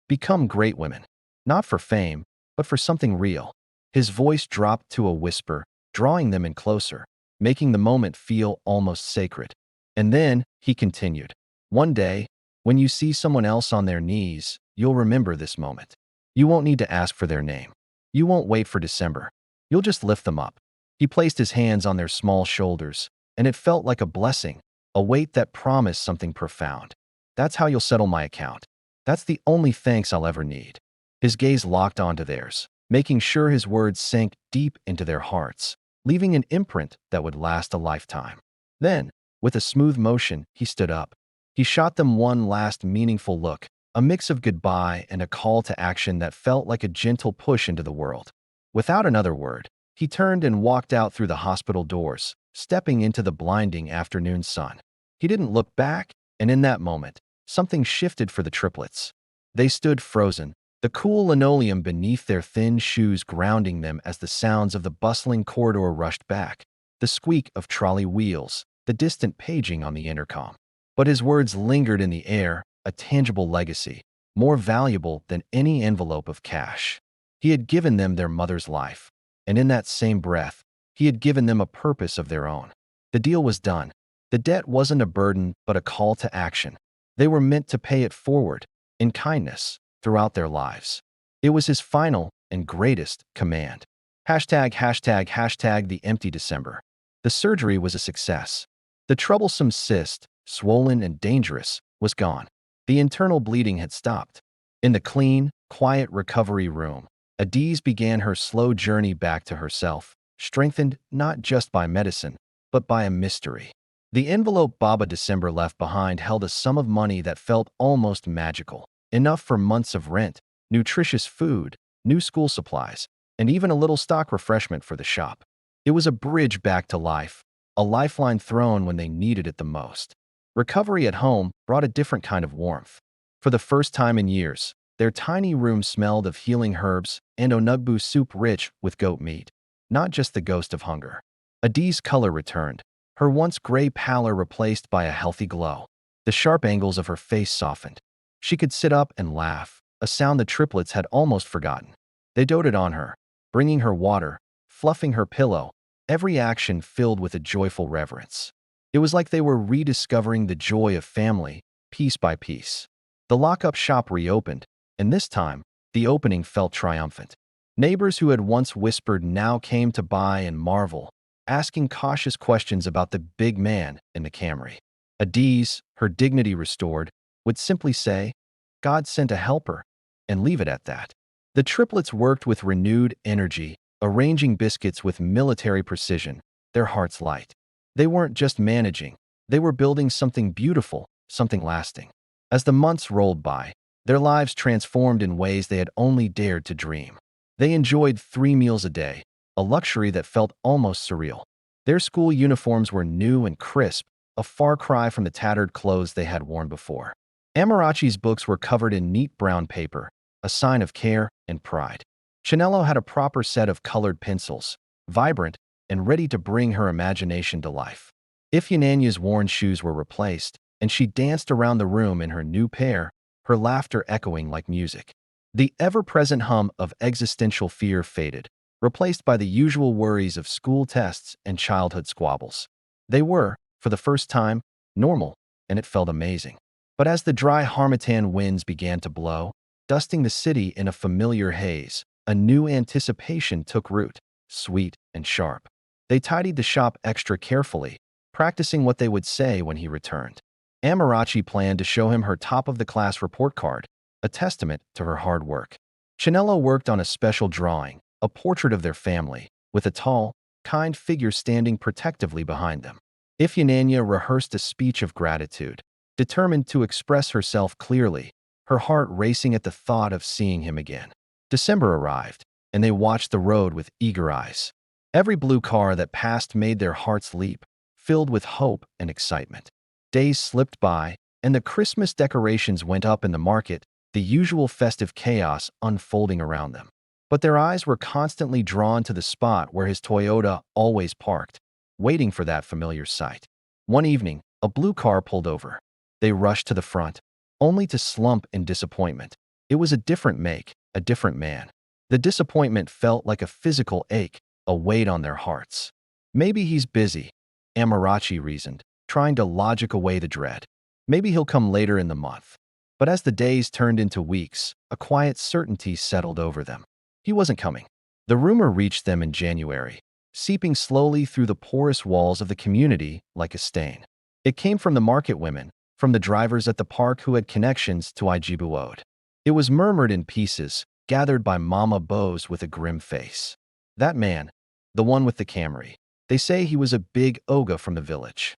Become great women, not for fame, but for something real." His voice dropped to a whisper, drawing them in closer, making the moment feel almost sacred. And then, he continued, "One day, when you see someone else on their knees, you'll remember this moment. You won't need to ask for their name. You won't wait for December. You'll just lift them up." He placed his hands on their small shoulders, and it felt like a blessing, a weight that promised something profound. "That's how you'll settle my account. That's the only thanks I'll ever need." His gaze locked onto theirs, making sure his words sank deep into their hearts, leaving an imprint that would last a lifetime. Then, with a smooth motion, he stood up. He shot them one last meaningful look, a mix of goodbye and a call to action that felt like a gentle push into the world. Without another word, He turned and walked out through the hospital doors, stepping into the blinding afternoon sun. He didn't look back, and in that moment, something shifted for the triplets. They stood frozen, the cool linoleum beneath their thin shoes grounding them as the sounds of the bustling corridor rushed back, the squeak of trolley wheels, the distant paging on the intercom. But his words lingered in the air, a tangible legacy, more valuable than any envelope of cash. He had given them their mother's life, and in that same breath, he had given them a purpose of their own. The deal was done. The debt wasn't a burden, but a call to action. They were meant to pay it forward, in kindness, throughout their lives. It was his final and greatest command. ####the empty December. The surgery was a success. The troublesome cyst, swollen and dangerous, was gone. The internal bleeding had stopped. In the clean, quiet recovery room, Adiz began her slow journey back to herself, strengthened not just by medicine, but by a mystery. The envelope Baba December left behind held a sum of money that felt almost magical, enough for months of rent, nutritious food, new school supplies, and even a little stock refreshment for the shop. It was a bridge back to life, a lifeline thrown when they needed it the most. Recovery at home brought a different kind of warmth. For the first time in years, their tiny room smelled of healing herbs and onugbu soup rich with goat meat, not just the ghost of hunger. Adiz's color returned, her once gray pallor replaced by a healthy glow. The sharp angles of her face softened. She could sit up and laugh, a sound the triplets had almost forgotten. They doted on her, bringing her water, fluffing her pillow, every action filled with a joyful reverence. It was like they were rediscovering the joy of family, piece by piece. The lockup shop reopened, and this time, the opening felt triumphant. Neighbors who had once whispered now came to buy and marvel, asking cautious questions about the big man in the Camry. Adiz, her dignity restored, would simply say, "God sent a helper," and leave it at that. The triplets worked with renewed energy, arranging biscuits with military precision, their hearts light. They weren't just managing, they were building something beautiful, something lasting. As the months rolled by, their lives transformed in ways they had only dared to dream. They enjoyed 3 meals a day, a luxury that felt almost surreal. Their school uniforms were new and crisp, a far cry from the tattered clothes they had worn before. Amarachi's books were covered in neat brown paper, a sign of care and pride. Chinello had a proper set of colored pencils, vibrant and ready to bring her imagination to life. Ifyananya's worn shoes were replaced, and she danced around the room in her new pair, her laughter echoing like music. The ever-present hum of existential fear faded, replaced by the usual worries of school tests and childhood squabbles. They were, for the first time, normal, and it felt amazing. But as the dry harmattan winds began to blow, dusting the city in a familiar haze, a new anticipation took root, sweet and sharp. They tidied the shop extra carefully, practicing what they would say when he returned. Amarachi planned to show him her top-of-the-class report card, a testament to her hard work. Chinello worked on a special drawing, a portrait of their family, with a tall, kind figure standing protectively behind them. Ifyananya rehearsed a speech of gratitude, determined to express herself clearly, her heart racing at the thought of seeing him again. December arrived, and they watched the road with eager eyes. Every blue car that passed made their hearts leap, filled with hope and excitement. Days slipped by, and the Christmas decorations went up in the market, the usual festive chaos unfolding around them. But their eyes were constantly drawn to the spot where his Toyota always parked, waiting for that familiar sight. One evening, a blue car pulled over. They rushed to the front, only to slump in disappointment. It was a different make, a different man. The disappointment felt like a physical ache, a weight on their hearts. Maybe he's busy, Amarachi reasoned, trying to logic away the dread. Maybe he'll come later in the month. But as the days turned into weeks, a quiet certainty settled over them. He wasn't coming. The rumor reached them in January, seeping slowly through the porous walls of the community like a stain. It came from the market women, from the drivers at the park who had connections to Ijibuode. It was murmured in pieces, gathered by Mama Bose with a grim face. That man, the one with the Camry, they say he was a big Oga from the village.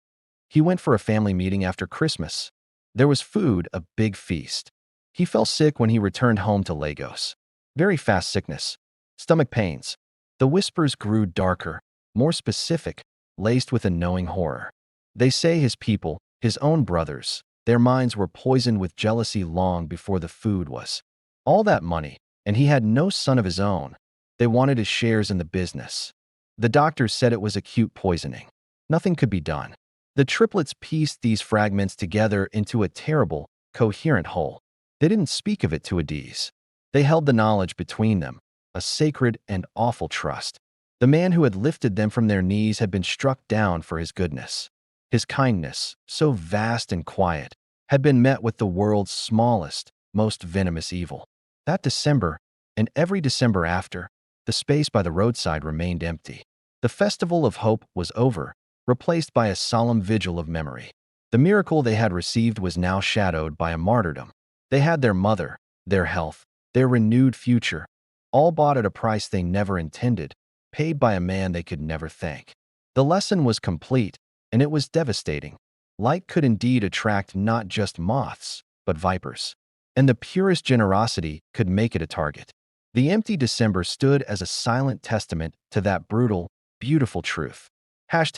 He went for a family meeting after Christmas. There was food, a big feast. He fell sick when he returned home to Lagos. Very fast sickness. Stomach pains. The whispers grew darker, more specific, laced with a knowing horror. They say his people, his own brothers, their minds were poisoned with jealousy long before the food was. All that money, and he had no son of his own. They wanted his shares in the business. The doctors said it was acute poisoning. Nothing could be done. The triplets pieced these fragments together into a terrible, coherent whole. They didn't speak of it to Adiz. They held the knowledge between them, a sacred and awful trust. The man who had lifted them from their knees had been struck down for his goodness. His kindness, so vast and quiet, had been met with the world's smallest, most venomous evil. That December, and every December after, the space by the roadside remained empty. The festival of hope was over, replaced by a solemn vigil of memory. The miracle they had received was now shadowed by a martyrdom. They had their mother, their health, their renewed future, all bought at a price they never intended, paid by a man they could never thank. The lesson was complete, and it was devastating. Light could indeed attract not just moths, but vipers. And the purest generosity could make it a target. The empty December stood as a silent testament to that brutal, beautiful truth. ####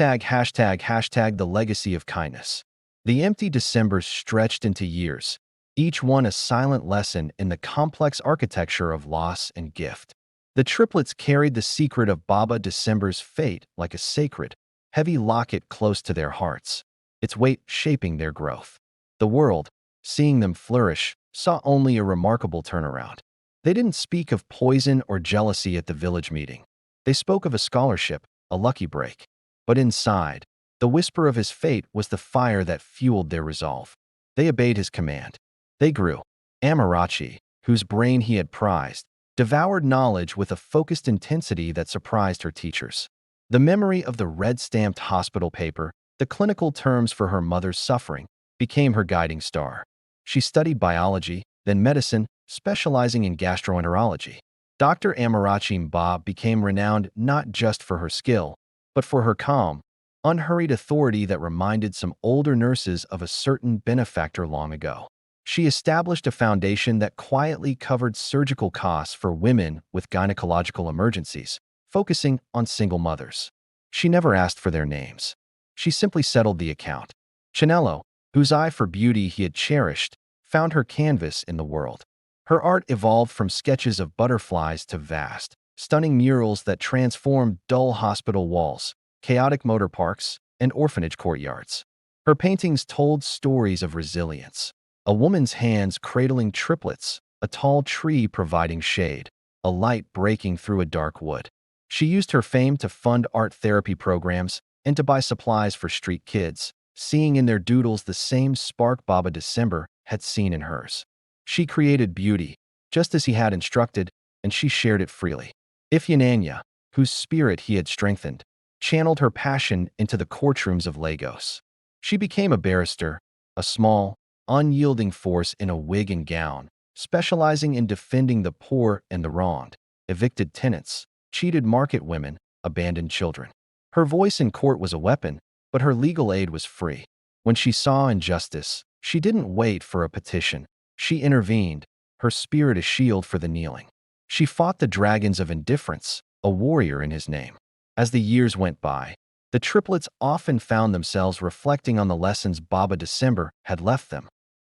the legacy of kindness. The empty Decembers stretched into years, each one a silent lesson in the complex architecture of loss and gift. The triplets carried the secret of Baba December's fate like a sacred, heavy locket close to their hearts, its weight shaping their growth. The world, seeing them flourish, saw only a remarkable turnaround. They didn't speak of poison or jealousy at the village meeting. They spoke of a scholarship, a lucky break. But inside, the whisper of his fate was the fire that fueled their resolve. They obeyed his command. They grew. Amarachi, whose brain he had prized, devoured knowledge with a focused intensity that surprised her teachers. The memory of the red-stamped hospital paper, the clinical terms for her mother's suffering, became her guiding star. She studied biology, then medicine, specializing in gastroenterology. Dr. Amarachi Mba became renowned not just for her skill, but for her calm, unhurried authority that reminded some older nurses of a certain benefactor long ago. She established a foundation that quietly covered surgical costs for women with gynecological emergencies, focusing on single mothers. She never asked for their names. She simply settled the account. Chinello, whose eye for beauty he had cherished, found her canvas in the world. Her art evolved from sketches of butterflies to vast, stunning murals that transformed dull hospital walls, chaotic motor parks, and orphanage courtyards. Her paintings told stories of resilience. A woman's hands cradling triplets, a tall tree providing shade, a light breaking through a dark wood. She used her fame to fund art therapy programs and to buy supplies for street kids, seeing in their doodles the same spark Baba December had seen in hers. She created beauty, just as he had instructed, and she shared it freely. Ifyananya, whose spirit he had strengthened, channeled her passion into the courtrooms of Lagos. She became a barrister, a small, unyielding force in a wig and gown, specializing in defending the poor and the wronged, evicted tenants, cheated market women, abandoned children. Her voice in court was a weapon, but her legal aid was free. When she saw injustice, she didn't wait for a petition. She intervened, her spirit a shield for the kneeling. She fought the dragons of indifference, a warrior in his name. As the years went by, the triplets often found themselves reflecting on the lessons Baba December had left them.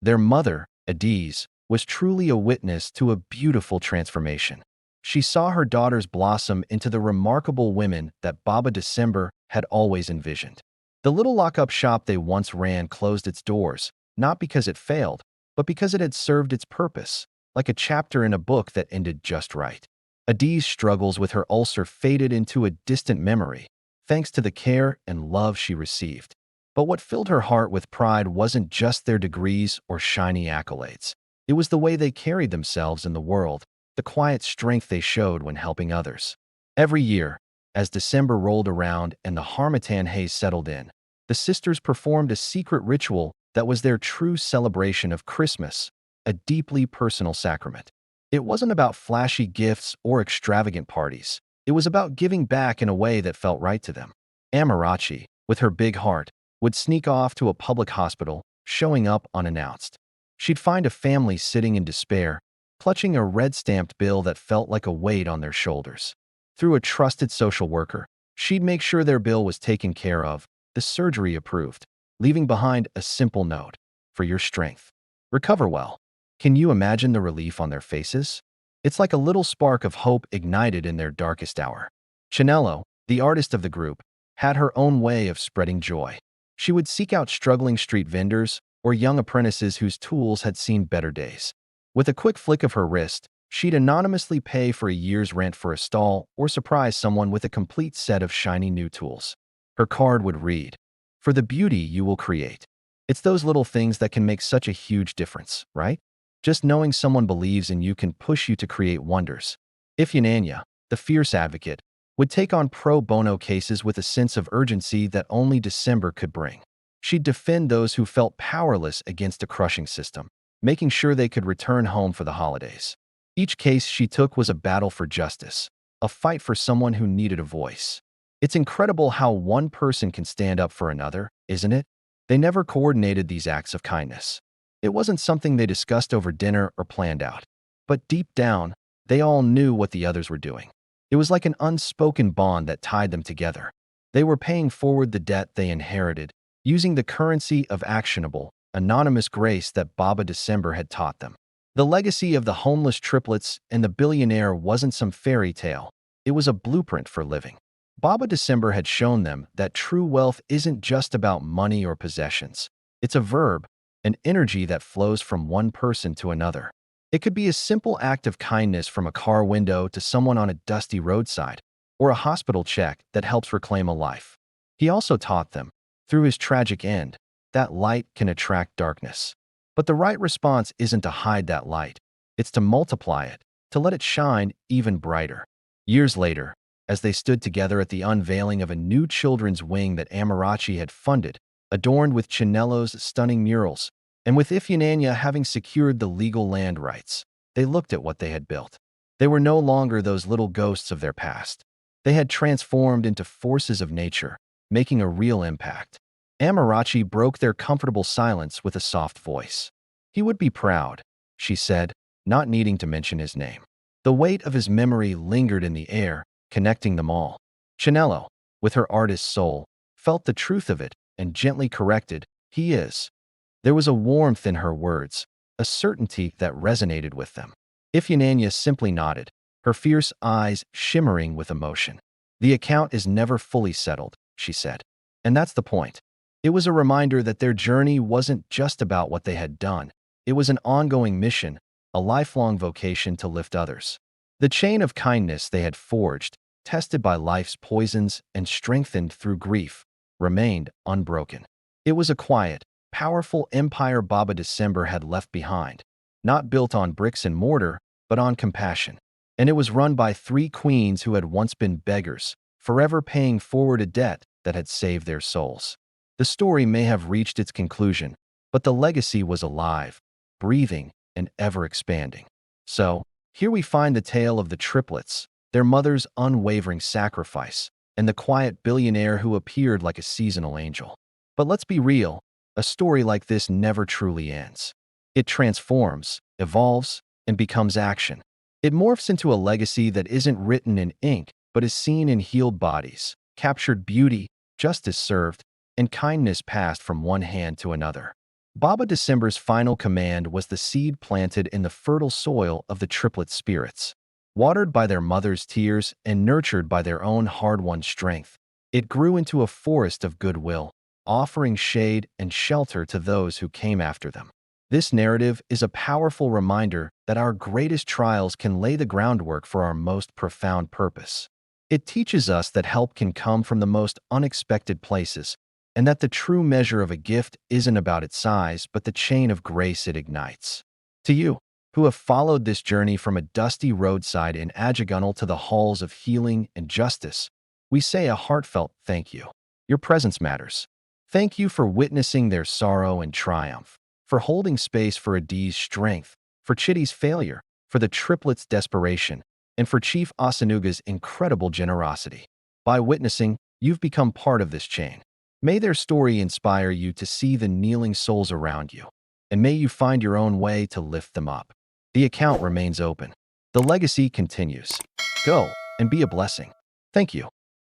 Their mother, Adiz, was truly a witness to a beautiful transformation. She saw her daughters blossom into the remarkable women that Baba December had always envisioned. The little lock-up shop they once ran closed its doors, not because it failed, but because it had served its purpose, like a chapter in a book that ended just right. Adiz's struggles with her ulcer faded into a distant memory, thanks to the care and love she received. But what filled her heart with pride wasn't just their degrees or shiny accolades. It was the way they carried themselves in the world, the quiet strength they showed when helping others. Every year, as December rolled around and the Harmattan haze settled in, the sisters performed a secret ritual that was their true celebration of Christmas, a deeply personal sacrament. It wasn't about flashy gifts or extravagant parties. It was about giving back in a way that felt right to them. Amarachi, with her big heart, would sneak off to a public hospital, showing up unannounced. She'd find a family sitting in despair, clutching a red-stamped bill that felt like a weight on their shoulders. through a trusted social worker. She'd make sure their bill was taken care of, the surgery approved, leaving behind a simple note: for your strength. Recover well. Can you imagine the relief on their faces? It's like a little spark of hope ignited in their darkest hour. Chinello, the artist of the group, had her own way of spreading joy. She would seek out struggling street vendors or young apprentices whose tools had seen better days. With a quick flick of her wrist, she'd anonymously pay for a year's rent for a stall or surprise someone with a complete set of shiny new tools. Her card would read, "For the beauty you will create." It's those little things that can make such a huge difference, right? Just knowing someone believes in you can push you to create wonders. Ifeanyi, the fierce advocate, would take on pro bono cases with a sense of urgency that only December could bring. She'd defend those who felt powerless against a crushing system, making sure they could return home for the holidays. Each case she took was a battle for justice, a fight for someone who needed a voice. It's incredible how one person can stand up for another, isn't it? They never coordinated these acts of kindness. It wasn't something they discussed over dinner or planned out. But deep down, they all knew what the others were doing. It was like an unspoken bond that tied them together. They were paying forward the debt they inherited, using the currency of actionable, anonymous grace that Baba December had taught them. The legacy of the homeless triplets and the billionaire wasn't some fairy tale. It was a blueprint for living. Baba December had shown them that true wealth isn't just about money or possessions. It's a verb, an energy that flows from one person to another. It could be a simple act of kindness from a car window to someone on a dusty roadside, or a hospital check that helps reclaim a life. He also taught them, through his tragic end, that light can attract darkness. But the right response isn't to hide that light. It's to multiply it, to let it shine even brighter. Years later, as they stood together at the unveiling of a new children's wing that Amarachi had funded, adorned with Chinello's stunning murals, and with Ifeanyi having secured the legal land rights, they looked at what they had built. They were no longer those little ghosts of their past. They had transformed into forces of nature, making a real impact. Amarachi broke their comfortable silence with a soft voice. He would be proud, she said, not needing to mention his name. The weight of his memory lingered in the air, connecting them all. Chinello, with her artist's soul, felt the truth of it and gently corrected, "He is." There was a warmth in her words, a certainty that resonated with them. Ifeanyi simply nodded, her fierce eyes shimmering with emotion. "The account is never fully settled," she said. And that's the point. It was a reminder that their journey wasn't just about what they had done. It was an ongoing mission, a lifelong vocation to lift others. The chain of kindness they had forged, tested by life's poisons and strengthened through grief, remained unbroken. It was a quiet, powerful empire Baba December had left behind, not built on bricks and mortar, but on compassion. And it was run by three queens who had once been beggars, forever paying forward a debt that had saved their souls. The story may have reached its conclusion, but the legacy was alive, breathing, and ever-expanding. So, here we find the tale of the triplets, their mother's unwavering sacrifice, and the quiet billionaire who appeared like a seasonal angel. But let's be real, a story like this never truly ends. It transforms, evolves, and becomes action. It morphs into a legacy that isn't written in ink, but is seen in healed bodies, captured beauty, justice served, and kindness passed from one hand to another. Baba December's final command was the seed planted in the fertile soil of the triplet spirits. Watered by their mother's tears and nurtured by their own hard-won strength, it grew into a forest of goodwill, offering shade and shelter to those who came after them. This narrative is a powerful reminder that our greatest trials can lay the groundwork for our most profound purpose. It teaches us that help can come from the most unexpected places, and that the true measure of a gift isn't about its size, but the chain of grace it ignites. To you, who have followed this journey from a dusty roadside in Ajagunal to the halls of healing and justice, we say a heartfelt thank you. Your presence matters. Thank you for witnessing their sorrow and triumph, for holding space for Adi's strength, for Chitty's failure, for the triplets' desperation, and for Chief Asanuga's incredible generosity. By witnessing, you've become part of this chain. May their story inspire you to see the kneeling souls around you, and may you find your own way to lift them up. The account remains open. The legacy continues. Go, and be a blessing. Thank you.